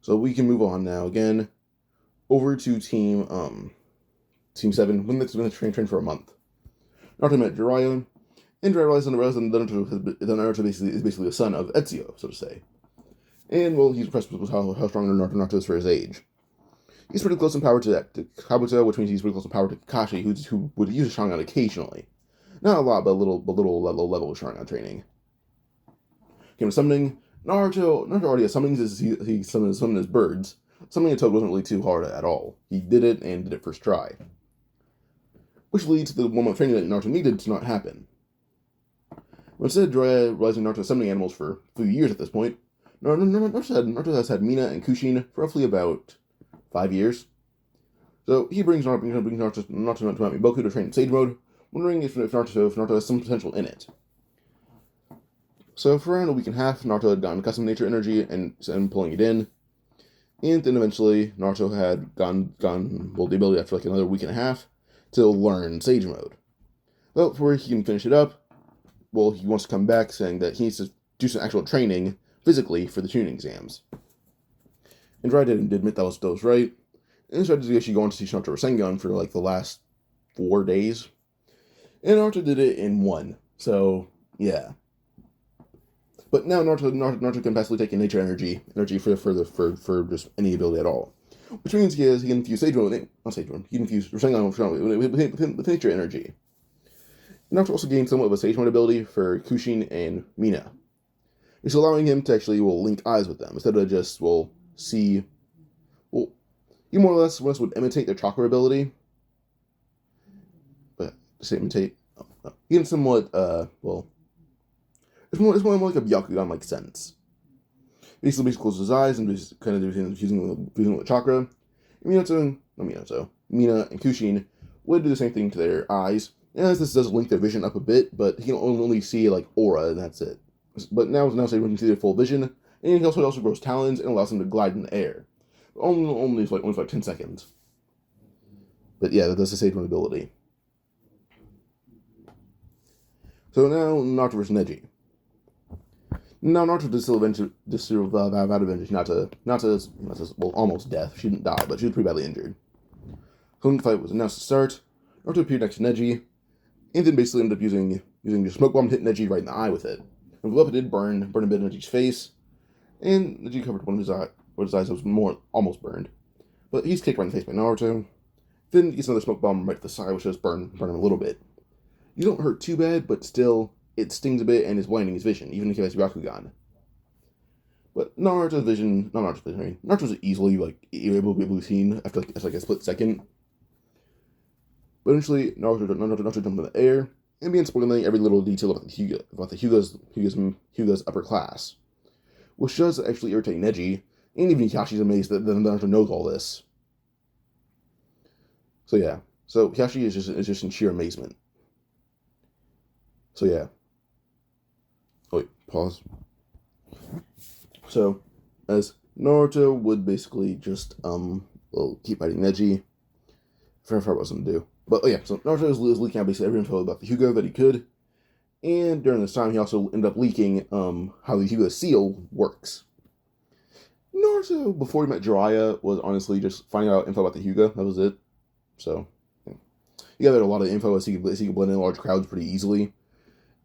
So we can move on now again over to Team 7 when they've been trained for a month. Naruto met Jiraiya, and Jiraiya realized that Naruto is basically the son of Ezio, so to say. And well, he's impressed with how strong Naruto is for his age. He's pretty close in power to Kabuto, which means he's pretty close in power to Kakashi, who would use Sharingan occasionally. Not a lot, but a little level of Sharingan training. Came to summoning. Naruto already has summonings. He summoned his birds. Summoning a toad wasn't really too hard at all. He did it, and did it first try. Which leads to the 1 month training that Naruto needed to not happen. But instead, Jiraiya realizing Naruto summoning animals for a few years at this point, Naruto has had Mina and Kushin for roughly about 5 years. So he brings Naruto to Mount Boku to train in Sage Mode, wondering if Naruto has some potential in it. So for around a week and a half, Naruto had gotten custom nature energy and pulling it in. And then eventually, Naruto had gotten the ability after like another week and a half to learn Sage Mode. Well, before he can finish it up, well, he wants to come back saying that he needs to do some actual training physically for the Chunin exams. And Jiraiya did admit that was right. And started to actually go on to teach Naruto Rasengan for like the last 4 days. And Naruto did it in 1. So, yeah. But now Naruto can passively take in nature energy for just any ability at all. Which means he can infuse Sage Mode he can infuse Rasengan with nature energy. Naruto also gained somewhat of a Sage Mode ability for Kushin and Mina. It's allowing him to actually link eyes with them instead of just see. Well, he more or less would imitate their chakra ability, but to imitate, he can somewhat it's more like a Byakugan-like sense. Basically closes his eyes and just kind of fusing with chakra. Mina and Kushin would do the same thing to their eyes. And this does link their vision up a bit, but he can only see like aura, and that's it. But now so he can see their full vision, and he also grows talons and allows him to glide in the air. Only for 10 seconds. But yeah, that's the Sage Mode ability. So now Naruto versus Neji. Now Naruto did still have advantage, not to almost death. She didn't die, but she was pretty badly injured. So the fight was announced to start. Naruto appeared next to Neji, and then basically ended up using the smoke bomb to hit Neji right in the eye with it. And the weapon did burn a bit of Neji's face, and Neji covered one of his eyes that was almost burned. But he's kicked right in the face by Naruto. Then he gets another smoke bomb right to the side, which does burn him a little bit. You don't hurt too bad, but still, it stings a bit and is blinding his vision, even if he has Byakugan. But Naruto's vision, Naruto was easily able to be seen after a split second. But eventually, Naruto jumped in the air and began spoiling every little detail about Hyuga's upper class, which does actually irritate Neji, and even Hiyashi's amazed that Naruto knows all this. So yeah, Hiyashi is just in sheer amazement. So yeah. Oh wait, pause. So, as Naruto would basically just keep fighting Neji. I forgot what I was going to do. But oh yeah, so Naruto was leaking out basically every info about the Hyuga that he could. And during this time, he also ended up leaking how the Hyuga seal works. Naruto, before he met Jiraiya, was honestly just finding out info about the Hyuga. That was it. So, yeah. He gathered a lot of info as he could blend in large crowds pretty easily.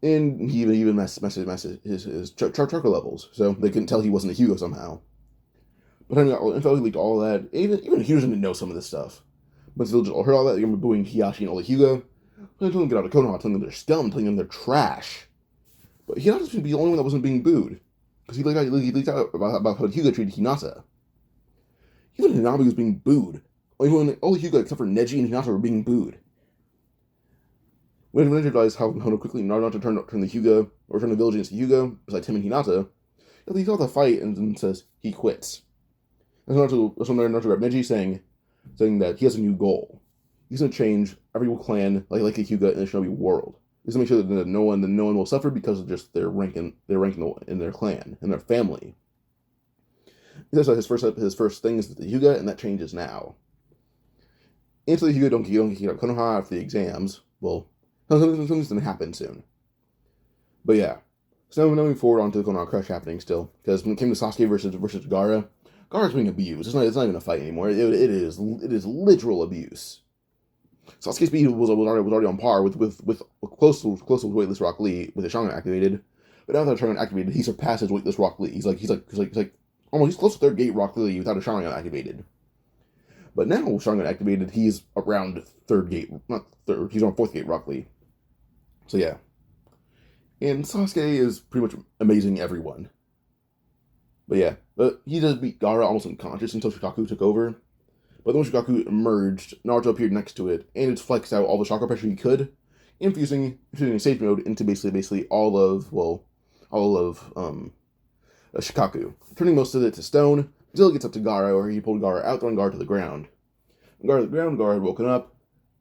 And he even messed his chakra levels, so they couldn't tell he wasn't a Hyuga somehow. But having got all the info, he leaked all of that. Even Hyuga didn't know some of this stuff. But still just heard all that, they're booing Hiyashi and all the Hyuga. Telling them to get out of Konoha, telling them they're scum, telling them they're trash. But Hinata's going to be the only one that wasn't being booed. Because he leaked out about how Hyuga treated Hinata. Even Hanabi was being booed. All the Hyuga except for Neji and Hinata were being booed. When Neji realized how quickly Naruto turned the Hyuga, or turned the village against the Hyuga, besides him and Hinata, he saw the fight and says he quits. And Naruto grabbed Neji saying that he has a new goal. He's going to change every clan like a Hyuga in the Shinobi world. He's going to make sure that no one will suffer because of just their rank in their clan and their family. He says that his first thing is the Hyuga, and that changes now. Until the Hyuga don't get Konoha after the exams, well, something's going to happen soon. But yeah, so now moving forward onto the Konoha Crush happening still, because when it came to Sasuke versus Gaara, Gaara's being abused. It's not even a fight anymore. It is literal abuse. Sasuke's speed was already on par with close to weightless Rock Lee with his Sharingan activated, but now that Sharingan activated, he surpasses weightless Rock Lee. He's close to third gate Rock Lee without a Sharingan activated. But now with Sharingan activated, he's around third gate, not third. He's on fourth gate Rock Lee. So yeah, and Sasuke is pretty much amazing everyone. But yeah, he does beat Gaara almost unconscious until Shikaku took over. But then when Shikaku emerged, Naruto appeared next to it, and it flexed out all the chakra pressure he could, infusing Sage Mode into basically all of Shikaku, turning most of it to stone, until it gets up to Gaara, where he pulled Gaara out, throwing Gaara to the ground. When Gaara to the ground, Gaara had woken up,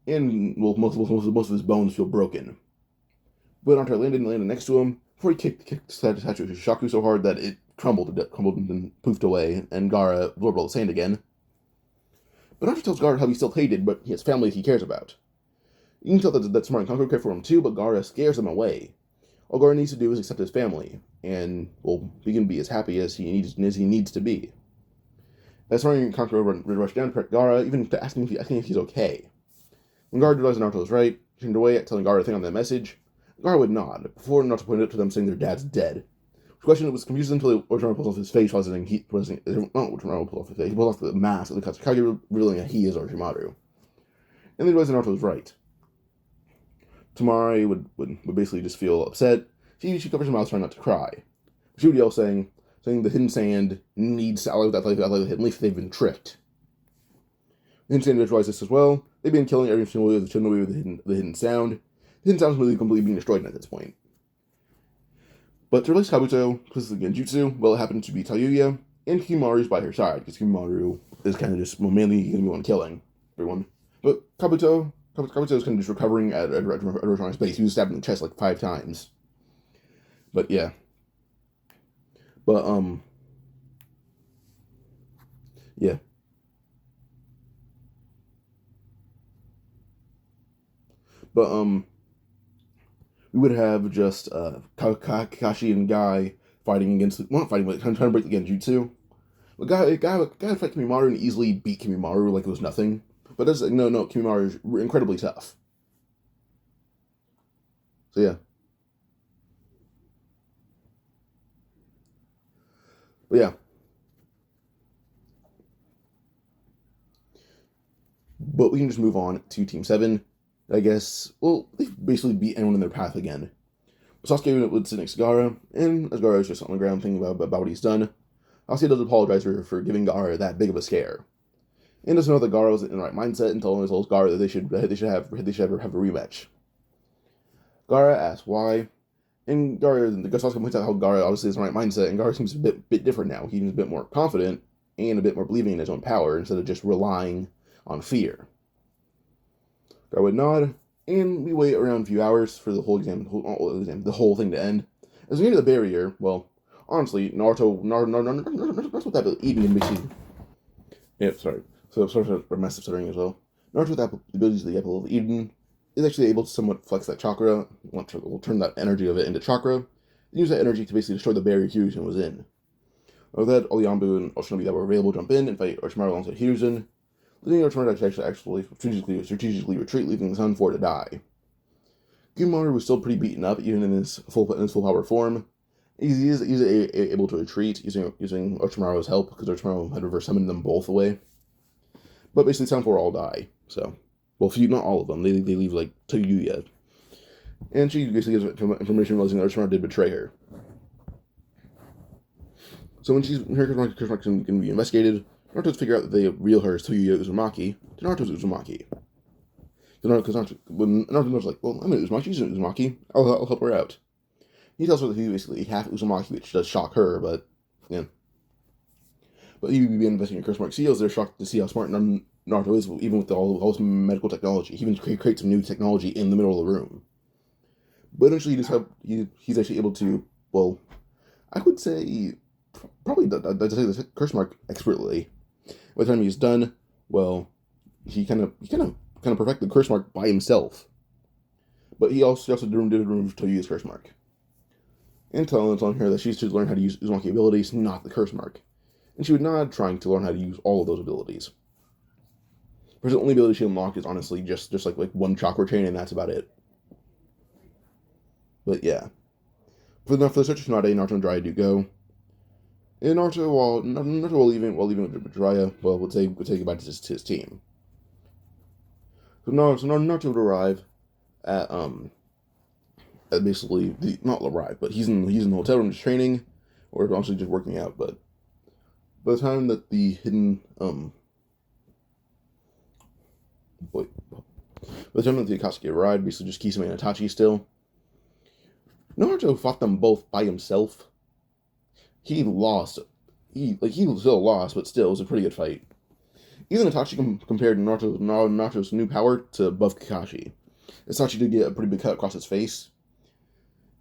and most of his bones feel broken. But Naruto landed next to him, before he kicked the statue of Shikaku so hard that it crumbled and poofed away, and Gaara absorbed all the sand again. But Naruto tells Gaara how he's still hated, but he has family he cares about. You can tell that Smart and Conqueror care for him too, but Gaara scares him away. All Gaara needs to do is accept his family, and, well, he can be as happy as he needs to be. As Smart and Conqueror rushed down to protect Gaara, even asking if he's okay. When Gaara realized Naruto was right, he turned away, telling Gaara to think on that message. Gaara would nod, before Naruto pointed out to them saying their dad's dead. The question was confused until Orochimaru pulls off his face while saying he pulls off the mask of the Akatsuki, revealing that he is Orochimaru. And they realized that Naruto was right. Tamari would basically just feel upset. She covers her mouth trying not to cry. She would yell saying the hidden sand needs to ally with the hidden leaf. They've been tricked. The hidden sand realized this as well. They've been killing every single way with the hidden sound. The hidden sound is really completely being destroyed at this point. But to release Kabuto, because of the Genjutsu, well, it happened to be Tayuya, and Kimaru's by her side, because Kimaru is kind of just, mainly going to be one killing everyone. But Kabuto is kind of just recovering at Orochimaru's base. He was stabbed in the chest like 5 times. But yeah. But, yeah. But, we would have just Kakashi and Guy fighting against, not fighting, but trying to break the Genjutsu. But Guy would fight Kimimaru and easily beat Kimimaru like it was nothing. But that's no, Kimimaru is incredibly tough. So yeah. But yeah. But we can just move on to Team 7. I guess, well, they basically beat anyone in their path again. Sasuke would sit next to Gaara, and as Gaara is just on the ground thinking about what he's done, Sasuke does apologize for giving Gaara that big of a scare. And doesn't know that Gaara was in the right mindset and tells Gaara that they should have a rematch. Gaara asks why, and Sasuke points out how Gaara obviously is in the right mindset, and Gaara seems a bit different now. He seems a bit more confident and a bit more believing in his own power instead of just relying on fear. Gaara would nod, and we wait around a few hours for the whole thing to end. As we get to the barrier, well, honestly, Naruto with that eating and basically. Yeah, sorry. So for massive stuttering as well. Naruto with the abilities of the Apple of Eden is actually able to somewhat flex that chakra. We'll turn that energy of it into chakra, and use that energy to basically destroy the barrier Hiruzen was in. With that, all the Yambu and Oshinobi that were available jump in and fight Orochimaru alongside Hiruzen, leading Orochimaru to actually strategically retreat, leaving the sun for it to die. Kimimaru was still pretty beaten up, even in his full power form. He's able to retreat using Orochimaru's help, because Orochimaru had reverse summoned them both away. But basically, Sound 4 all die. So, well, not all of them. They leave like Tayuya, and she basically gives information realizing that Orochimaru did betray her. So when her construction can be investigated, Naruto's figure out that the real her is Toyoya Uzumaki to Naruto's Uzumaki. Because Naruto's like, well, I'm an Uzumaki, she's an Uzumaki, I'll help her out. He tells her that he's basically half Uzumaki, which does shock her, but, yeah. But he began investigating curse mark seals. They're shocked to see how smart Naruto is, even with all this medical technology. He even creates some new technology in the middle of the room. But eventually he's actually able to, well, I would say, probably say the curse mark expertly. By the time he's done, well, he kind of perfected the curse mark by himself. But he also did remove Toyoya's curse mark. And telling her that she should learn how to use Uzumaki abilities, not the curse mark. And she was not trying to learn how to use all of those abilities. Because the only ability she unlocked is honestly just like one chakra chain, and that's about it. But yeah. For the search of Tsunade, Naruto and Jiraiya do go. And Naruto, while leaving with Jiraiya, well, would say goodbye to his team. So Naruto would arrive at basically not arrive, but he's in the hotel room just training, or actually just working out. But by the time that the hidden by the time that the Akatsuki arrived, basically just Kisame and Itachi still. Naruto fought them both by himself. He lost. He still lost, but still, it was a pretty good fight. Even Itachi compared Naruto's new power to buff Kakashi. Itachi did get a pretty big cut across his face.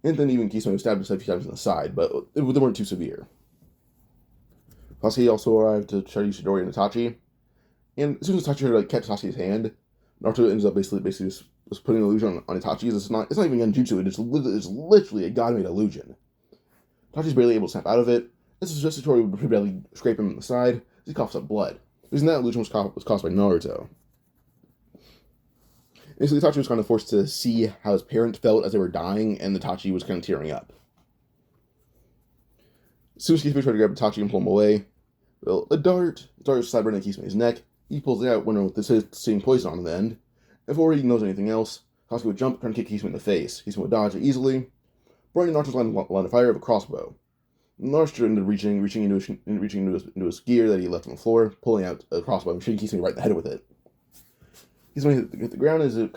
And then even Kisame stabbed himself a few times on the side, but they weren't too severe. Sasuke also arrived to try to use Chidori and Itachi. And as soon as Itachi catch Sasuke's hand, Naruto ends up basically just putting an illusion on Itachi. It's not even genjutsu, it's literally a god-made illusion. Itachi's barely able to snap out of it. This is just Chidori would pretty badly scrape him on the side. He coughs up blood. The reason that illusion was caused by Naruto. And so Itachi was kind of forced to see how his parents felt as they were dying, and Itachi was kind of tearing up. As soon as Kisame tried to grab Itachi and pull him away, well, a dart slid right into Kisame's neck. He pulls it out, wondering what this is, seeing poison on the end. Before he knows anything else, Sasuke would jump, trying to kick Kisame in the face. Kisame would dodge it easily, burning Naruto's line of fire of a crossbow. Naruto ended up reaching into his gear that he left on the floor, pulling out a crossbow and shooting Kisame right in the head with it. Kisame hit the ground as it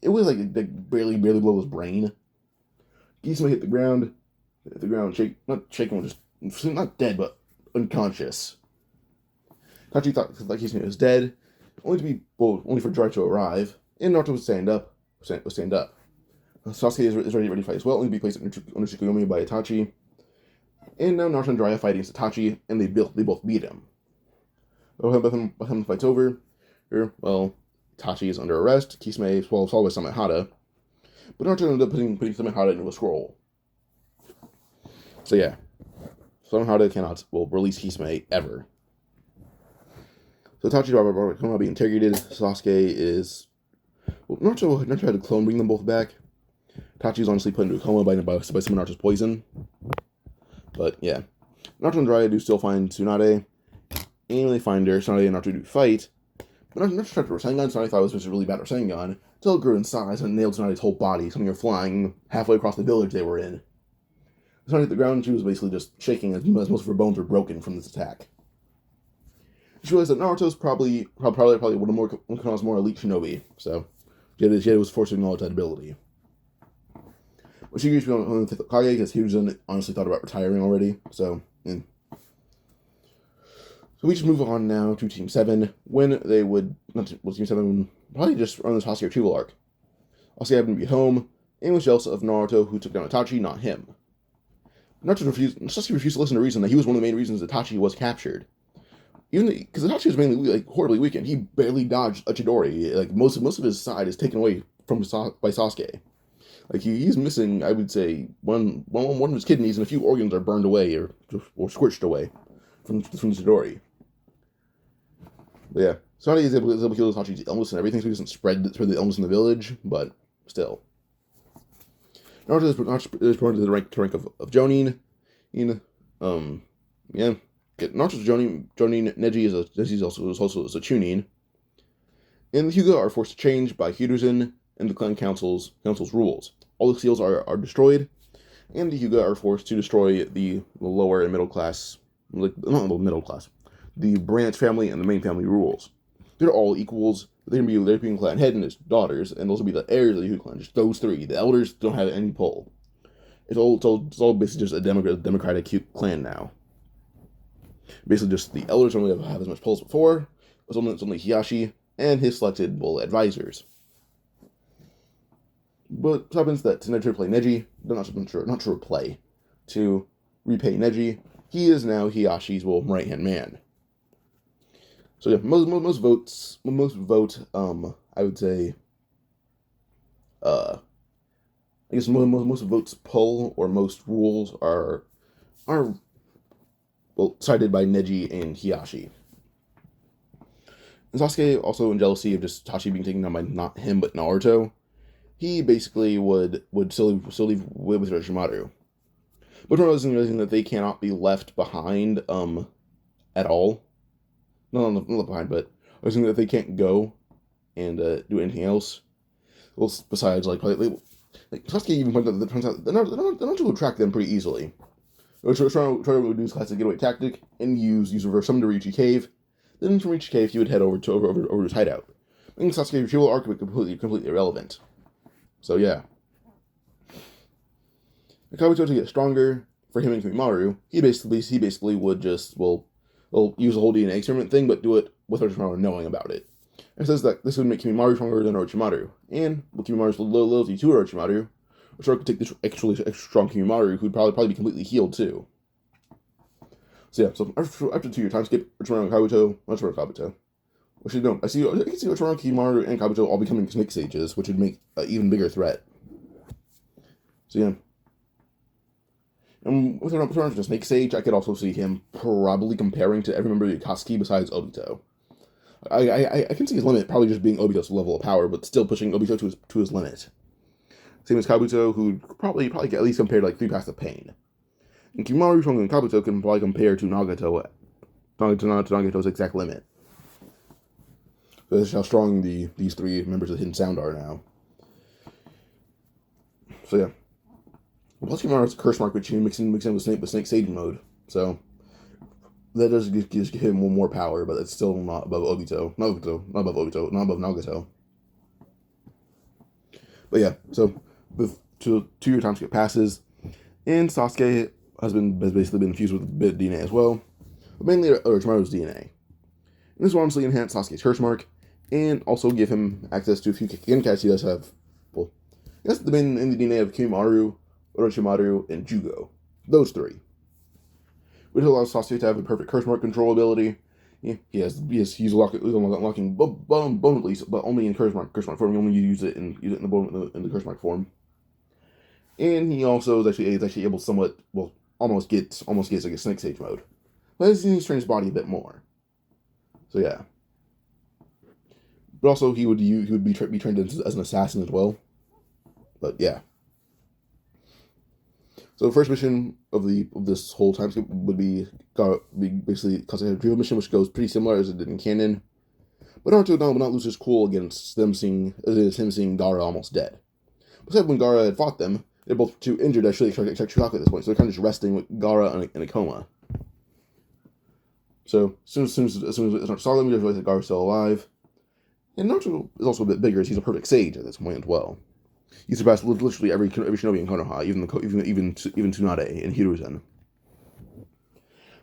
was like barely below his brain. Kisame hit the ground, not shaking, just not dead, but unconscious. Itachi thought that Kisame was dead, only for Jiraiya to arrive, and Naruto would stand up. Sasuke is ready to fight as well, and be placed under Tsukuyomi by Itachi. And now Naruto and Jiraiya fight against Itachi, and they both beat him. By the time the fight's over, well, Itachi is under arrest. Kisame is followed by Samehada, but Naruto ended up putting Samehada into a scroll. So yeah, Samehada cannot release Kisame ever. So Itachi and Konoha being interrogated. Sasuke is Naruto had to clone bring them both back. Itachi is honestly put into a coma by some of Naruto's poison. But yeah, Naruto and Jiraiya do still find Tsunade. And when they find her, Tsunade and Naruto do fight. But Naruto tried to Rasengan. Tsunade thought it was just a really bad Rasengan until it grew in size and nailed Tsunade's whole body, sending her flying halfway across the village they were in. Tsunade hit the ground and she was basically just shaking as most of her bones were broken from this attack. She realized that Naruto's probably one of Konoha's more elite shinobi, so she was forced to acknowledge that ability. But she agreed to be on the 5th Hokage because Hyuga honestly thought about retiring already, so yeah. So we just move on now to Team 7, when they would, Team 7 probably just run this Sasuke retrieval arc. Sasuke happened to be home, and was jealous of Naruto, who took down Itachi, not him. Sasuke refused to listen to reason that he was one of the main reasons Itachi was captured. Even because Itachi was mainly horribly weakened, he barely dodged a Chidori. Most of his side is taken away by Sasuke. He's missing, I would say, one of his kidneys, and a few organs are burned away or scorched away from Chidori. But yeah, Tsunade is able to heal Itachi's illness and everything, so he doesn't spread the illness in the village. But still, Naruto is promoted to the rank of Jonin. Naruto's Jonin. Neji is also a Chunin. And the Hyuga are forced to change by Hiruzen and the clan council's rules. All the seals are destroyed, and the Hyuga are forced to destroy the lower and middle class, like not the middle class, the branch family and the main family rules. They're all equals. They're gonna be their Hyuga clan head and his daughters, and those will be the heirs of the Hyuga clan. Just those three. The elders don't have any pull. It's all basically just a democratic clan now. Basically, just the elders don't really have as much pull as before. It's only Hiyashi and his selected advisors. But it happens that to play Neji, not to replay, to repay Neji, he is now Hiyashi's right hand man. So yeah, most vote, I would say, I guess most votes pull or most rules are cited by Neji and Hiyashi. And Sasuke, also in jealousy of just Tachi being taken down by not him but Naruto, he basically would still leave with Orochimaru. But realizing that they cannot be left behind at all. Not behind, but realizing that they can't go and do anything else. Well, besides probably Sasuke even pointed out that it turns out they're not to track them pretty easily. Try to do his classic getaway tactic and use reverse summon to reach a cave. Then from each cave, he would head over his hideout. Making Sasuke's retrieval arc would be completely irrelevant. So yeah. Kabuto to get stronger for him and Kimimaro, he basically would just use the whole DNA experiment thing, but do it with Orochimaru knowing about it. It says that this would make Kimimaro stronger than Orochimaru, and with Kimimara's loyalty to Orochimaru, Orochimaru could take this extra strong Kimimaro, who'd probably be completely healed too. So yeah, so after 2 year time skip, Orochimaru and Kabuto. Actually, no, I can see Orochimaru, Kimimaro, and Kabuto all becoming Snake Sages, which would make an even bigger threat. So yeah. And with Orochimaru to Snake Sage, I could also see him probably comparing to every member of the Akatsuki besides Obito. I can see his limit probably just being Obito's level of power, but still pushing Obito to his limit. Same as Kabuto, who'd probably get at least compared to 3 Paths of Pain. And Kimimaro, Shunga, and Kabuto can probably compare to Nagato's exact limit. So that's how strong these 3 members of the Hidden Sound are now. So yeah. Plus Kimimaro has a curse mark, which he mix in with Snake Sage mode. So that does give him one more power, but it's still not above Obito. Not above Nagato. But yeah, so the 2 year time skip passes, and Sasuke has basically been infused with a bit of DNA as well, but mainly Orochimaru's DNA. And this will honestly enhance Sasuke's curse mark, and also give him access to a few Genkais he does have. Well, that's been in the DNA of Kimimaro, Orochimaru, and Jugo. Those 3. Which allows Sasuke to have a perfect curse mark control ability. He's unlocking bone release, but only in curse mark form. You only use it in the curse mark form. And he also is actually able to somewhat, almost gets like a Snake Sage mode. But he's trained his body a bit more. So yeah. But also he would be trained as an assassin as well. But yeah. So the first mission of this whole time skip would be basically Cossack Retrieval mission, which goes pretty similar as it did in canon. But Naruto would not lose his cool against him seeing Gaara almost dead. Besides, when Gaara had fought them, they're both too injured to actually check Shukaku at this point, so they're kind of just resting with Gaara in a coma. So as soon as Naruto saw them, we realized that Gaara's still alive. And Naruto is also a bit bigger, as he's a perfect sage at this point as well. He surpassed literally every shinobi in Konoha, even Tsunade and Hiruzen.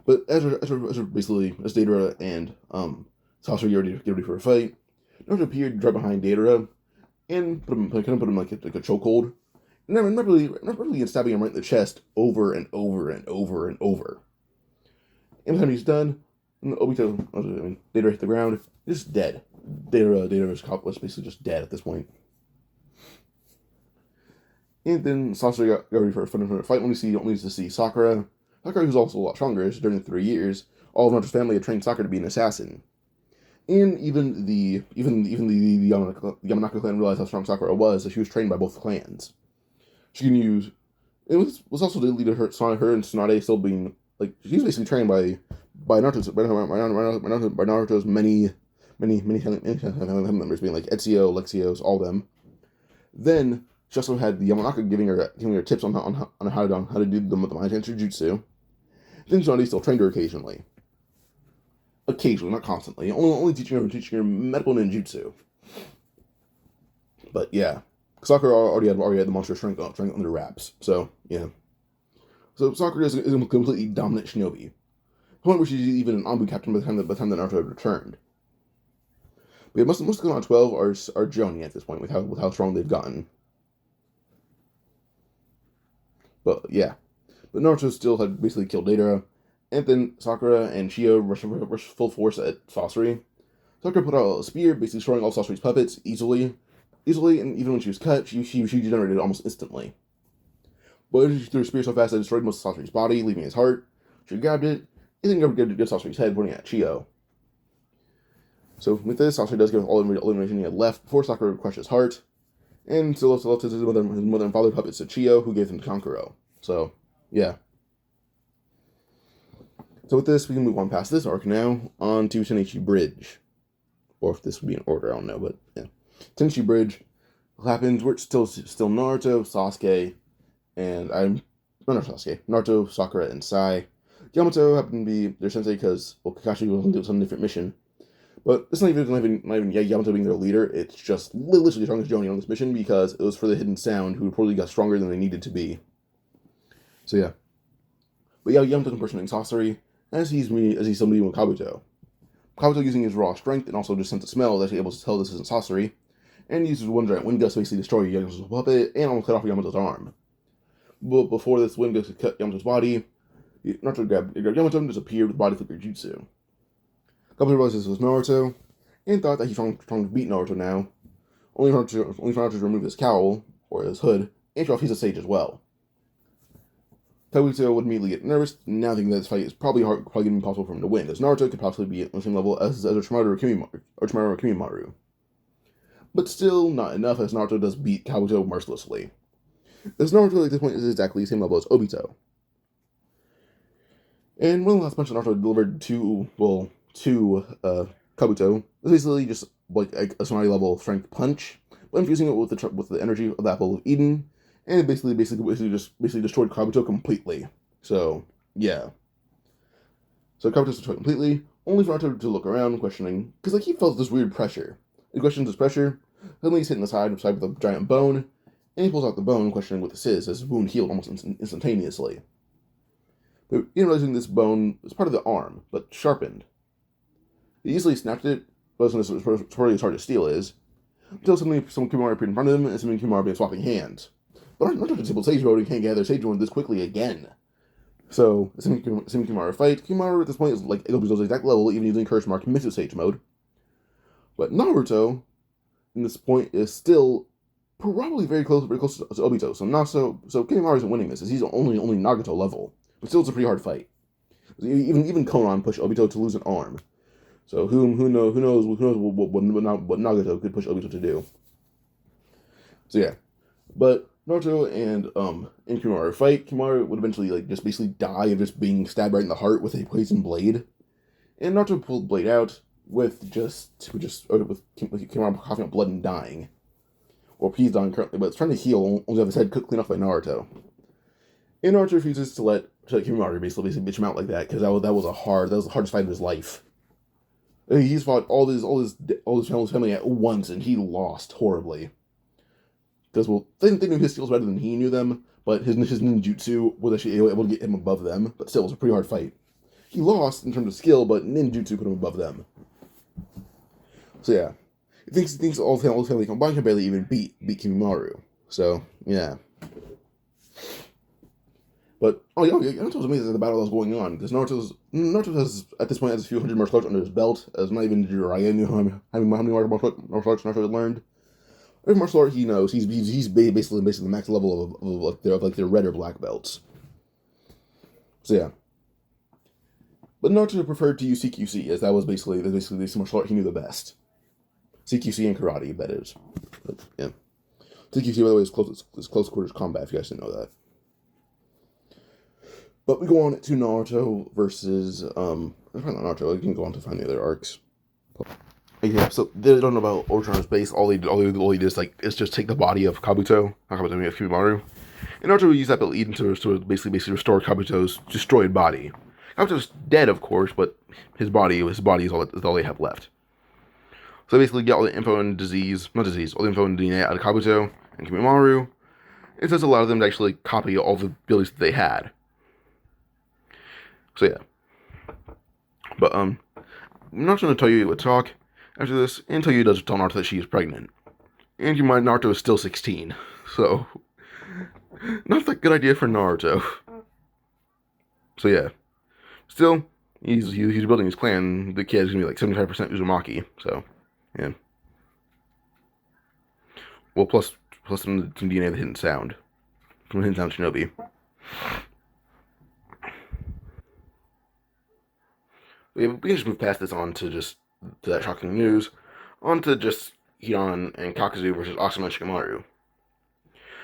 But as Deidara and Sasuke get ready for a fight, Naruto appeared right behind Deidara and put him like a chokehold, and then not really stabbing him right in the chest over and over and over and over. And by the time he's done, Deidara hit the ground, just dead. Deidara was basically just dead at this point. And then Sasuke got ready for a fight. Only to see Sakura. Sakura, who's also a lot stronger, as during the 3 years, all of Naruto's family had trained Sakura to be an assassin. And even the Yamanaka clan realized how strong Sakura was, as she was trained by both clans. She can use. It was also the leader her and Tsunade still being she was basically trained by Naruto's many family members, being like Ezio, Lexios, all of them. Then She also had the Yamanaka giving her tips on how to do the mind transfer jutsu. Then Johnny still trained her occasionally. Occasionally, not constantly. Only teaching her medical ninjutsu. But yeah, Sakura already had the monster strength under wraps. So yeah. So Sakura is a completely dominant shinobi. The point where she's even an Anbu captain by the time that Naruto had returned. But yeah, most of the Konoha 12 are Jonin at this point with how strong they've gotten. But yeah. But Naruto still had basically killed Deidara. And then Sakura and Shio rushed full force at Sasori. Sakura put out a spear, basically destroying all Sasori's puppets easily, and even when she was cut, she generated it almost instantly. But she threw a spear so fast that it destroyed most of Sasori's body, leaving his heart. She grabbed it, and then grabbed Sasori's head, pointing at Shio. So with this, Sasori does give all the information he had left before Sakura crushed his heart, and still left his mother and father puppets to Shio, who gave them to Kankuro. So, yeah. So with this, we can move on past this arc now, on to Tenkaichi Bridge. Or if this would be in order, I don't know, but yeah. Tenkaichi Bridge happens, where it's still Naruto, Sasuke, and Naruto, Sakura, and Sai. Yamato happened to be their sensei because, well, Kakashi was doing some different mission. But it's not even Yamato being their leader, it's just literally the strongest Jonin on this mission because it was for the Hidden Sound, who reportedly got stronger than they needed to be. So yeah. But yeah, Yamato's impersonating Sasori, as he's somebody with Kabuto. Kabuto using his raw strength and also just sense of smell is actually able to tell this isn't Sasori, and uses one giant wind gust to basically destroy Yamato's puppet and almost cut off Yamato's arm. But before this wind gust could cut Yamato's body, Naruto grabbed Yamato and disappeared with body flipper jutsu. Kabuto realized this was Naruto, and thought that he's trying to beat Naruto now, only for Naruto to remove his cowl, or his hood, and show off he's a sage as well. Kabuto would immediately get nervous, now thinking that this fight is probably going to be impossible for him to win, as Naruto could possibly be at the same level as Orochimaru or Kimimaru. But still not enough, as Naruto does beat Kabuto mercilessly. As Naruto at this point is exactly the same level as Obito. And one of the last punches Naruto delivered to Kabuto is basically just like a Samadhi level strength punch, but infusing it with the energy of the Apple of Eden, and it basically destroyed Kabuto completely. So yeah. So Kabuto's destroyed completely, only for Naruto to look around, questioning, because he felt this weird pressure. He questions this pressure. Suddenly he's hitting the side with a giant bone, and he pulls out the bone, questioning what this is, as his wound healed almost instantaneously. But even realizing this bone is part of the arm, but sharpened. He easily snapped it, but it's probably as hard to steal is, until suddenly some Kimimaru appeared in front of him, and some Kimimaru began swapping hands. But Naruto disabled Sage Mode and can't gather Sage Mode this quickly again. So, assuming Kimimaru fight, Kimimaru at this point is like Obito's exact level, even using Curse Mark Mitsu Sage Mode. But Naruto, in this point, is still probably very close to Obito. So Kimimaru isn't winning this, as he's only Nagato level. But still, it's a pretty hard fight. Even Konan pushed Obito to lose an arm. So who knows what Nagato could push Obito to do. So yeah, but Naruto and Kimimaru fight. Kimimaru would eventually just basically die of just being stabbed right in the heart with a poison blade, and Naruto pulled the blade out with Kimimaru coughing up blood and dying. Or he's dying currently, but it's trying to heal, only have his head cooked clean off by Naruto. And Naruto refuses to let Kimimaru basically bitch him out like that, because that was the hardest fight of his life. He's fought all his family at once, and he lost horribly. Because, well, they knew his skills better than he knew them, but his ninjutsu was actually able to get him above them, but still, it was a pretty hard fight. He lost in terms of skill, but ninjutsu put him above them. So yeah. He thinks all his family combined can barely even beat Kimimaru. So, yeah. But, Naruto was amazed at the battle that was going on, because Naruto has, at this point, has a few hundred martial arts under his belt, as not even Jiraiya how many martial arts Naruto had learned. Every martial art he knows, he's basically the max level of their red or black belts. So yeah. But Naruto preferred to use CQC, as that was basically the martial art he knew the best. CQC and karate, that is. But, yeah. CQC, by the way, is close quarters combat, if you guys didn't know that. But we go on to Naruto versus, probably not Naruto, we can go on to find the other arcs. Yeah, so they don't know about Orochimaru's base. All he did is just take the body of Kabuto, not Kabuto, I mean, of Kimimaro, in order to use that ability to basically restore Kabuto's destroyed body. Kabuto's dead, of course, but his body is all they have left. So basically, get all the info and all the info and DNA out of Kabuto and Kimimaro. It just allowed them to actually copy all the abilities that they had. So yeah, but I'm not going to tell you what to talk after this until you does tell Naruto that she is pregnant. And you mind Naruto is still 16, so not that good idea for Naruto. So yeah, still he's building his clan. The kid's gonna be like 75% Uzumaki. So yeah. Well, plus some DNA of the Hidden Sound from Hidden Sound Shinobi. We can just move past this on to that shocking news, on to just Hidan and Kakuzu versus Asuma and Shikamaru.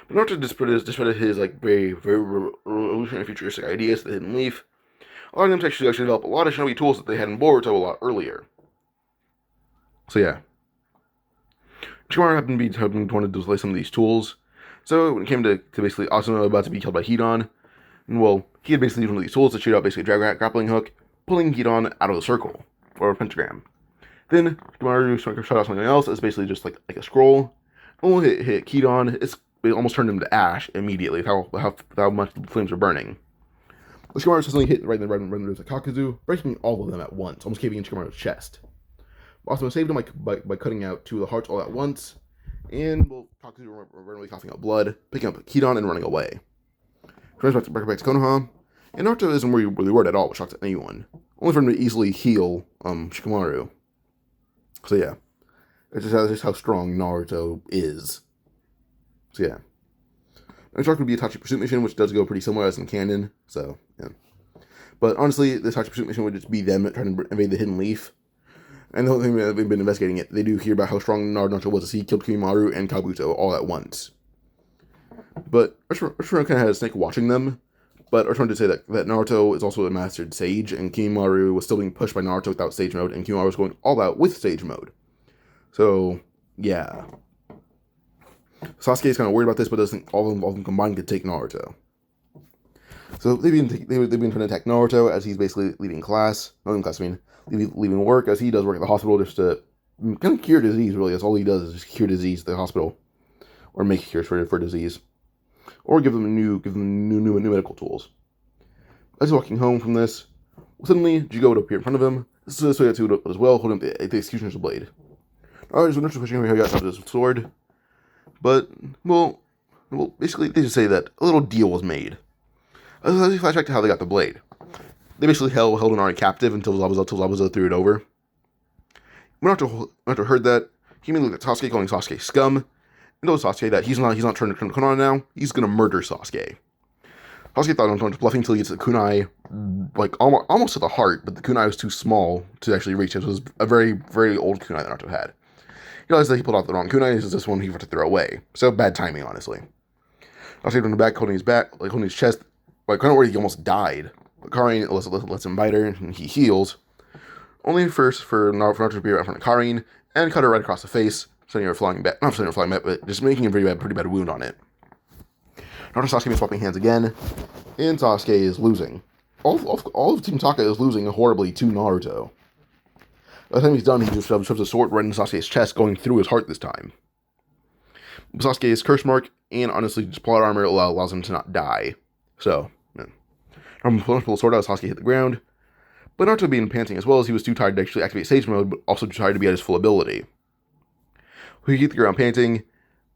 But Naruto discredited his like very revolutionary futuristic ideas, the Hidden Leaf, allowing them to actually develop a lot of shinobi tools that they had in Boruto a lot earlier. So yeah, Shikamaru had been wanted to display some of these tools. So when it came to basically Asuma about to be killed by Hidan, well, he had basically used one of these tools to shoot out basically a grappling hook, pulling Hidan out of the circle, or a pentagram. Then Shikamaru shot out something else that's basically just like a scroll. When it hit Hidan, it almost turned him to ash immediately, how much the flames were burning. But Shikamaru suddenly hit right in the Kakuzu, breaking all of them at once, almost caving in Shikamaru's chest. Asuma saved him by cutting out two of the hearts all at once, and well, Kakuzu randomly coughing out blood, picking up Hidan and running away. Turns back to Konoha, and Naruto isn't really worried at all, which shocks anyone. Only for him to easily heal Shikamaru. So yeah, it's just how strong Naruto is. So yeah, next arc would be a Itachi Pursuit mission, which does go pretty similar as in canon. So yeah, but honestly, this Itachi Pursuit mission would just be them trying to invade the Hidden Leaf. And the whole thing that they've been investigating it, they do hear about how strong Naruto was as he killed Kimimaro and Kabuto all at once. But Orochimaru kind of had a snake watching them. But Orochimaru did say that Naruto is also a mastered sage, and Kimimaro was still being pushed by Naruto without sage mode, and Kimimaro was going all out with sage mode. So, yeah. Sasuke is kind of worried about this, but doesn't think all of them combined could take Naruto. So they've been trying to attack Naruto as he's basically leaving leaving work, as he does work at the hospital just to kind of cure disease, really. That's all he does is just cure disease at the hospital. Or make cures for disease. Or give them new medical tools. As he's walking home from this, suddenly Jigo would appear in front of him. This is Soyatsu as well, holding up the executioner's blade. Alright, so Naruto's pushing him, he got out his sword. But, well, basically they just say that a little deal was made. As we flashback to how they got the blade. They basically held Inari captive until Zabuza threw it over. When Naruto heard that, he immediately looked at Sasuke, calling Sasuke scum, and told Sasuke that he's not turning to Konoha now, he's gonna murder Sasuke. Sasuke thought Naruto was bluffing until he gets the kunai, like, almost to the heart, but the kunai was too small to actually reach. It was a very, very old kunai that Naruto had. He realized that he pulled out the wrong kunai, this is this one he had to throw away. So, bad timing, honestly. Sasuke on the back, holding his chest, like, kind of where he almost died. But Karin lets him bite her, and he heals. Only first for Naruto to appear right in front of Karin, and cut her right across the face, sending her flying back. Not sending her flying back, but just making a pretty bad wound on it. Naruto and Sasuke are swapping hands again, and Sasuke is losing. All of Team Taka is losing horribly to Naruto. By the time he's done, he just shoves a sword right into Sasuke's chest, going through his heart this time. Sasuke's curse mark, and honestly, just plot armor allows him to not die. So, Naruto pulled the sword out as Sasuke hit the ground, but Naruto being panting as well as he was too tired to actually activate Sage Mode, but also too tired to be at his full ability. He hit the ground panting,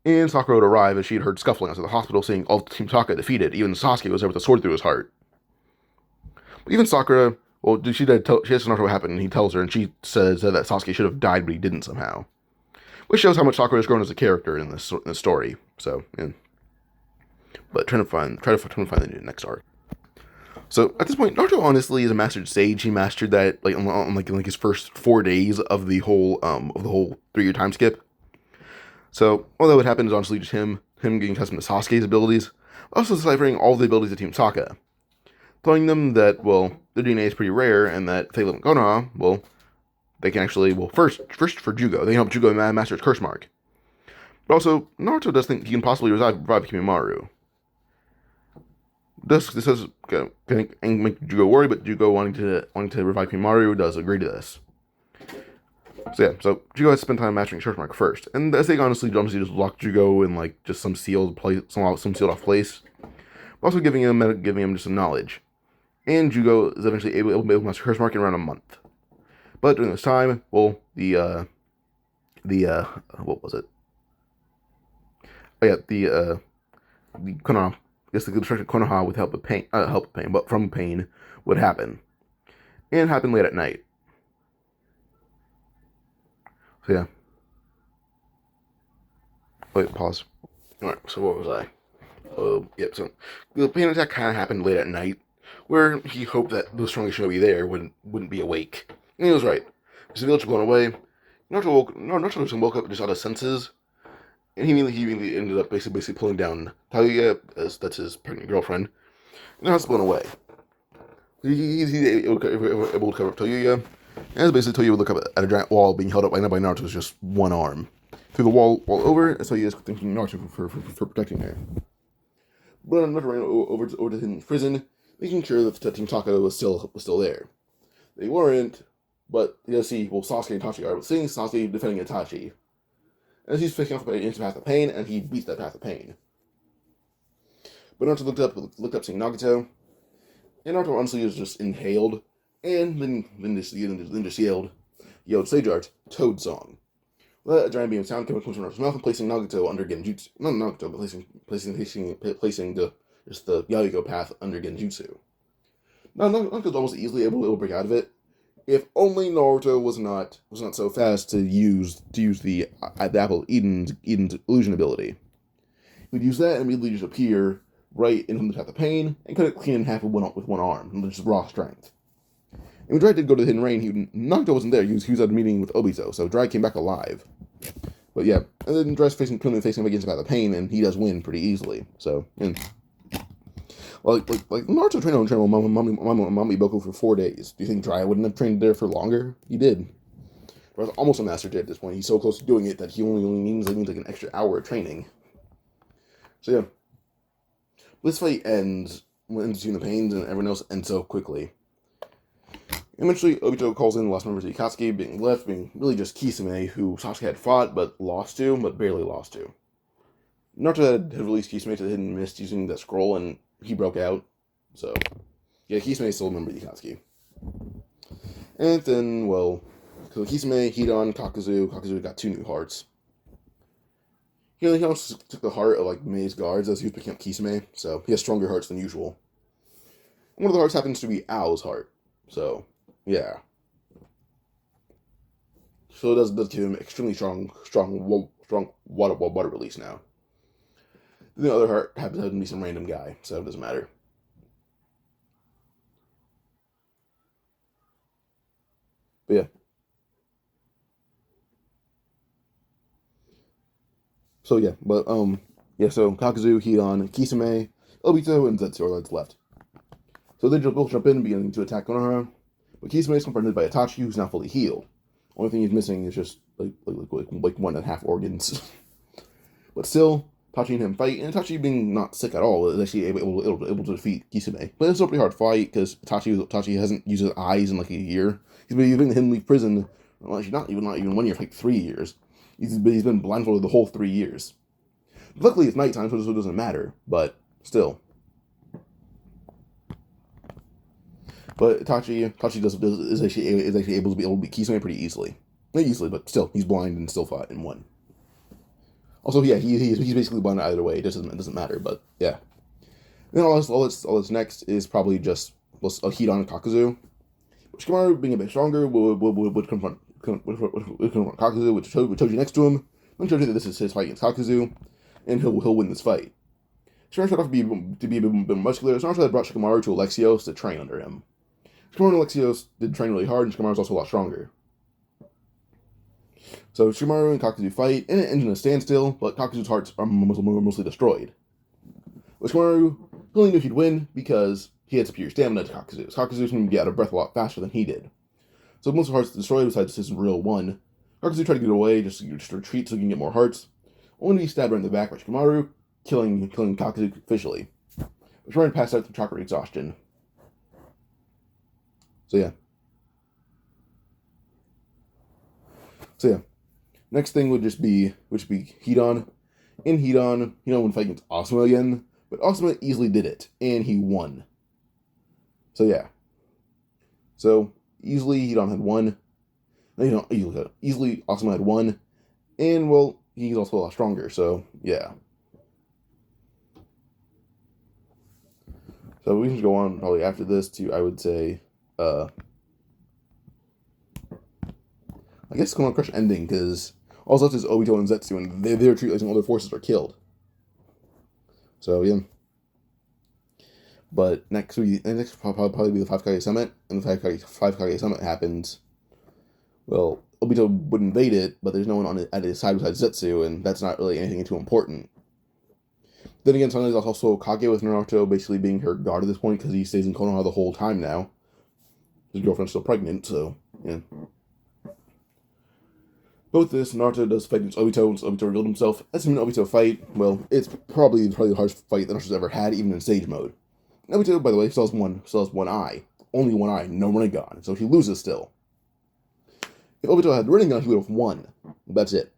and Sakura would arrive as she had heard scuffling outside the hospital, seeing all Team Taka defeated. Even Sasuke was there with a sword through his heart. But even Sakura, well, she asks Naruto what happened, and he tells her, and she says that Sasuke should have died, but he didn't somehow. Which shows how much Sakura has grown as a character in this story. So, yeah. But try to find the next arc. So at this point, Naruto honestly is a mastered sage. He mastered that on his first 4 days of the whole 3-year time skip. So all that would happen is honestly just him getting accustomed to Sasuke's abilities, also deciphering all the abilities of Team Taka, telling them that, well, their DNA is pretty rare and that if they live in Konoha, well, they can actually, well, first for Jugo, they can help Jugo master its curse mark. But also, Naruto does think he can possibly revive Kimimaro. This does make Jugo worry, but Jugo wanting to revive Kimimaro does agree to this. So yeah, so Jugo has to spend time mastering curse mark first, and as they honestly just lock Jugo in like just some sealed place, some sealed off place, but also giving him just some knowledge. And Jugo is eventually able to master curse mark in around a month. But during this time, well, what was it? Oh yeah, the Konoha, I guess the destruction of Konoha with help of pain, but from pain would happen, and happen late at night. So yeah. Wait, pause. Alright, so what was I? Yep, so the pain attack kind of happened late at night, where he hoped that the strongest shinobi there wouldn't be awake. And he was right. As the village was blown away, Naruto woke up just out of senses, and he immediately ended up basically pulling down Hyuga, that's his pregnant girlfriend, and the house blown away. He's able to cover up Hyuga, and as basically Hyuga would look up at a giant wall being held up by Naruto's just one arm. Through the wall over, so he is thinking Naruto for protecting her. But Naruto ran over to his prison, making sure that Team Taka was still there. They weren't, but you see, well, Sasuke and Itachi are seeing Sasuke defending Itachi. As he's picking off into path of pain, and he beats that path of pain. But Naruto looked up seeing Nagato, and Naruto honestly was just inhaled, and then just yelled stage art, Toad Song. Let a giant beam of sound come from Naruto's mouth and placing Nagato under Genjutsu. Not Nagato, but placing the Yayugo path under Genjutsu. Now Nagato's almost easily able to break out of it, if only Naruto was not so fast to use the Apple Eden's illusion ability. He would use that and immediately just appear right in the path of pain and cut it clean in half with one arm, and just raw strength. And when Dry did go to the Hidden Rain, Nagato wasn't there. He was at a meeting with Obito, so Dry came back alive. But yeah, and then Dry's facing him against the path of pain, and he does win pretty easily. So, and like Naruto trained with Mami Boko for 4 days. Do you think Dry wouldn't have trained there for longer? He did. Dry's almost a master at this point. He's so close to doing it that he only needs like an extra hour of training. So yeah, this fight ends when the pains and everyone else ends so quickly. Eventually, Obito calls in the last members of Akatsuki, being really just Kisame, who Sasuke had fought, but barely lost to. Naruto had released Kisame to the Hidden Mist using the scroll, and he broke out. So, yeah, Kisame is still a member of Akatsuki. And then, well, so Kisame, Hidan, Kakuzu got 2 new hearts. He also took the heart of, like, Mei's guards as he was picking up Kisame, so he has stronger hearts than usual. One of the hearts happens to be Ao's heart, so... yeah. So it does give him extremely strong water release now. The other heart happens to be some random guy, so it doesn't matter. But yeah. So yeah, but so Kakuzu, Hidan, Kisame, Obito, and Zetsu are that's left. So they both jump in, beginning to attack Konoha. But Kisame is confronted by Itachi, who's now fully healed. Only thing he's missing is just like 1.5 organs. But still, Itachi and him fight, and Itachi being not sick at all is actually able to defeat Kisame. But it's still a pretty hard fight because Itachi hasn't used his eyes in like a year. He's been in the Hidden Leaf prison. Well, actually, not even 1 year, like 3 years. He's been blindfolded the whole 3 years. Luckily, it's nighttime, so it doesn't matter. But still. But Itachi is actually able to beat Kisame pretty easily. Not easily, but still, he's blind and still fought and won. Also, yeah, he's basically blind either way. It doesn't matter, but yeah. And then all that's next is probably just Hidan and Kakuzu. Shikamaru, being a bit stronger, would confront Kakuzu with Choji next to him. And Choji that this is his fight against Kakuzu, and he'll win this fight. Shikamaru started off to be a bit muscular, so Naruto had brought Shikamaru to Alexios to train under him. Shikamaru and Alexios did train really hard, and Shikamaru's also a lot stronger. So Shikamaru and Kakuzu fight, and it ends in a standstill, but Kakuzu's hearts are mostly destroyed. But Shikamaru only knew he'd win because he had superior stamina to Kakuzu's. Kakuzu can get out of breath a lot faster than he did. So most of the hearts destroyed besides his real one. Akatsuki tried to get away, just retreat so he can get more hearts. Only to be stabbed right in the back by Orochimaru, killing Akatsuki officially. Orochimaru passed out through chakra exhaustion. So yeah. Next thing would be Hidan. In Hidan would fight against Asuma again, but Asuma easily did it, and he won. So yeah. So easily Hidan had won. No, easily Asuma had won, and well, he's also a lot stronger. So yeah. So we can go on probably after this to, I would say, I guess Konoha Crush ending, because all left is Obito and Zetsu, and their treatment all their forces are killed. So yeah. But next will probably be the 5 Kage Summit, and the 5 Kage Summit happens. Well, Obito would invade it, but there's no one at his side besides Zetsu, and that's not really anything too important. Then again, suddenly there's also Kage with Naruto basically being her guard at this point, because he stays in Konoha the whole time now. His girlfriend's still pregnant, so yeah. Both this, Naruto does fight against Obito once Obito revealed himself. As an Obito fight, well, it's probably the hardest fight that Naruto's ever had, even in stage mode. Obito, by the way, still has one eye. Only one eye, no Rinnegan, so he loses still. If Obito had Rinnegan, he would have won. That's it.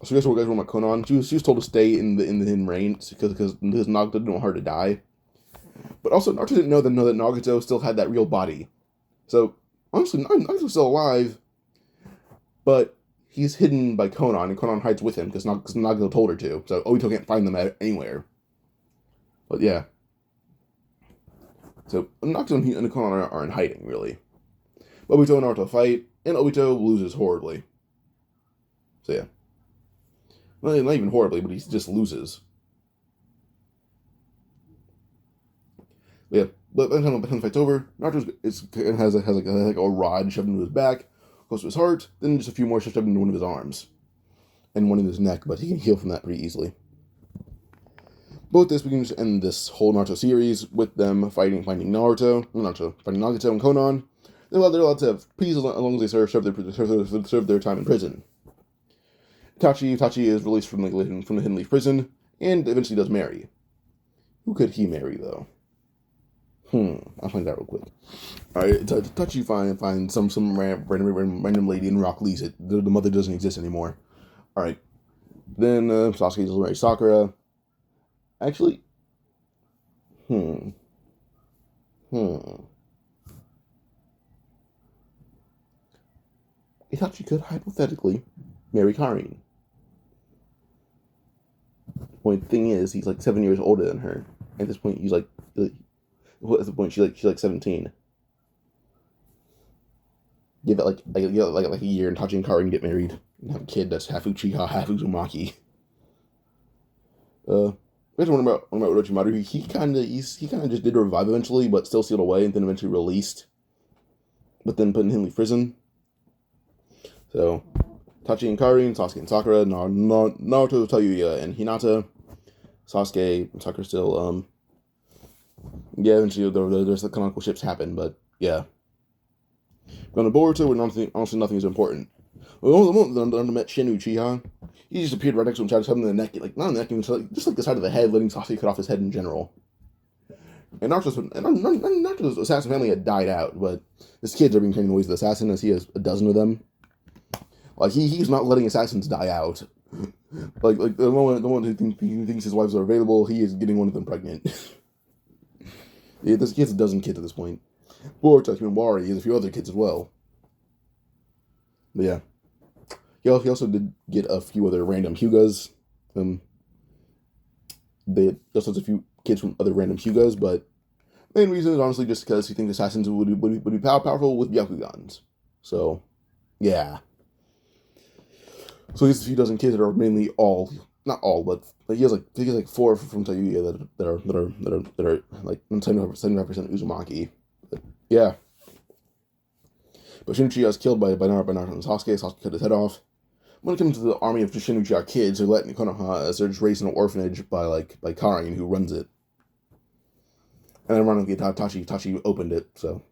So guys, what guys want about Konan? She was told to stay in the hidden range because Nagato didn't want her to die. But also, Naruto didn't know that Nagato still had that real body. So honestly, Nagato's still alive, but he's hidden by Konan, and Konan hides with him because Nagato told her to. So Obito can't find them anywhere. But yeah. So Nagato and Konan are in hiding, really. Obito and Naruto fight, and Obito loses horribly. So yeah. Well, not even horribly, but he just loses. But yeah, but by the time the fight's over, Naruto has a rod shoved into his back, close to his heart, then just a few more shoved into one of his arms. And one in his neck, but he can heal from that pretty easily. Both this, we can just end this whole Naruto series with them finding Naruto, fighting Nagato and Konan. They're allowed to have peace as long as they serve their time in prison. Itachi is released from the Hidden Leaf prison, and eventually does marry. Who could he marry, though? I'll find out real quick. Alright, Itachi finds some random lady in Rock Lee's. The mother doesn't exist anymore. Alright. Then Sasuke will marry Sakura. Actually, Itachi could hypothetically marry Karin. The thing is, he's like 7 years older than her. At this point, she's like 17. Give it like a year, and Itachi and Karin get married and have a kid that's half Uchiha, half Uzumaki. We have to wonder about Orochimaru. He kind of just did revive eventually, but still sealed away, and then eventually released. But then put in Hidden Leaf prison. So, Itachi and Karin, Sasuke and Sakura, Naruto, Hyuga, and Hinata. Sasuke and Sakura still, eventually there's the canonical ships happen, but yeah. Going to Boruto, where honestly nothing is important. The moment that I met Shin Uchiha, he just appeared right next to him, tried to stab him in the neck, not in the neck, just like the side of the head, letting Sasuke cut off his head in general. And Naruto's assassin family had died out, but his kids are being trained in the ways of the assassin, as he has a dozen of them. Like, he's not letting assassins die out. Like the one who thinks his wives are available, he is getting one of them pregnant. Yeah, he has a dozen kids at this point. Boruto, Himawari, he has a few other kids as well. But yeah. He also did get a few other random Hyugas. They also has a few kids from other random Hyugas, but main reason is honestly just because he thinks assassins would be powerful with Byakugans. So, yeah. So he has a few dozen kids that are mainly not all, but he has like 4 from Hyuga that are like 75% Uzumaki. But, yeah. But Shin Uchiha is killed by Naruto and Sasuke. Sasuke cut his head off. When it comes to the army of Shin Uchiha kids who let in Konoha, as they're just raised in an orphanage by Karin, who runs it. And ironically, Itachi opened it, so.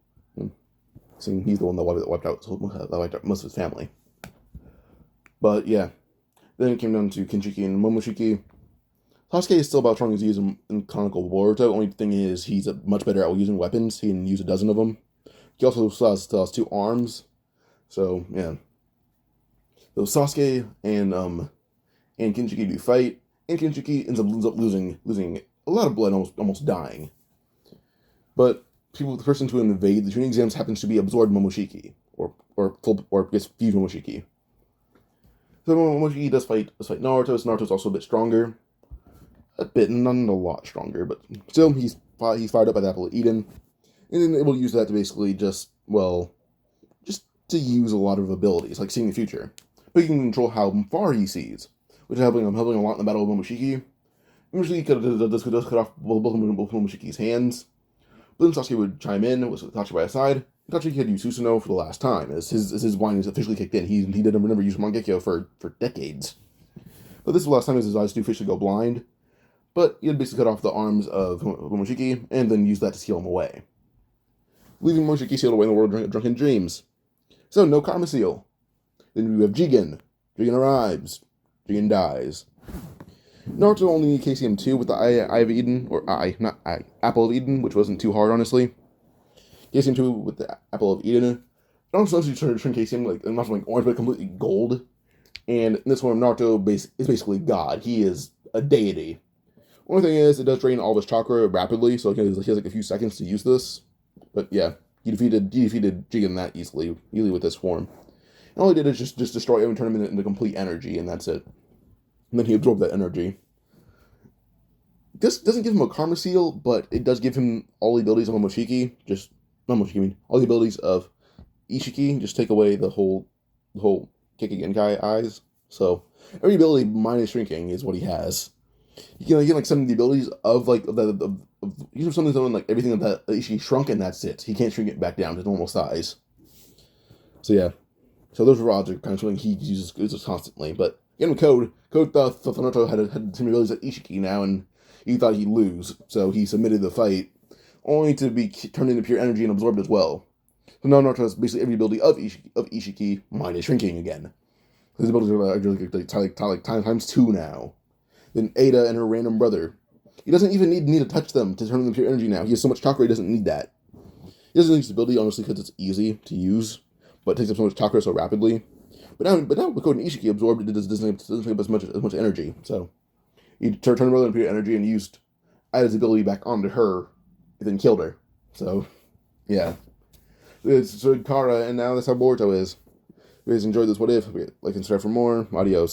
seeing he's the one that wiped out most of his family. But yeah, then it came down to Kinshiki and Momoshiki. Sasuke is still about strong as he is in canonical Boruto. Only thing is, he's much better at using weapons. He can use a dozen of them. He also still has 2 arms. So yeah. So Sasuke and Kinshiki do fight, and Kinshiki ends up losing a lot of blood, almost dying. But the person to invade the Chunin exams happens to be absorbed Momoshiki, or gets fused Momoshiki. So Momoshiki does fight Naruto. So Naruto's also a bit stronger, not a lot stronger, but still he's fired up by the Apple of Eden, and then able to use that to basically just to use a lot of abilities, like seeing the future. But he can control how far he sees, which is helping a lot in the battle with Momoshiki. Momoshiki does cut off both Momoshiki's hands, but then Sasuke would chime in with Itachi by his side. Itachi had used Susanoo for the last time, as his wine is officially kicked in. He never used Mangekyo for decades. But this is the last time his eyes do officially go blind. But he had basically cut off the arms of Momoshiki, and then used that to seal him away, leaving Momoshiki sealed away in the world of drunken dreams. So, no Karma Seal. Then we have Jigen. Jigen arrives. Jigen dies. Naruto only KCM 2 with the Eye of Eden, or Apple of Eden, which wasn't too hard, honestly. KCM 2 with the Apple of Eden. Naruto actually turned KCM not from orange, but completely gold. And in this one, Naruto is basically God. He is a deity. Only thing is, it does drain all of his chakra rapidly, so he has a few seconds to use this. But yeah, he defeated Jigen that easily with this form. And all he did is just destroy him and turn him into complete energy, and that's it. And then he absorbed that energy. This doesn't give him a Karma Seal, but it does give him all the abilities of Momoshiki. All the abilities of Ishiki. Just take away the whole Kekkei eyes. So every ability minus shrinking is what he has. You can get some of the abilities of you have something like everything that Ishiki shrunk, and that's it. He can't shrink it back down to normal size. So yeah. So those rods are kind of something he uses constantly. But in Code thought Naruto had some abilities like Ishiki now, and he thought he'd lose. So he submitted the fight, only to be turned into pure energy and absorbed as well. So now Naruto has basically every ability of Ishiki minus shrinking again. His abilities are like times 2 now. Then Ada and her random brother. He doesn't even need to touch them to turn them into pure energy now. He has so much chakra, he doesn't need that. He doesn't use this ability, honestly, because it's easy to use, but it takes up so much chakra so rapidly. But now with Code and Ishiki absorbed, it doesn't take up as much energy. So he turned her into pure energy and used Ada's ability back onto her, and then killed her. So yeah, it's Gaara, and now that's how Boruto is. If you guys enjoyed this, what if? Like and subscribe for more. Adios.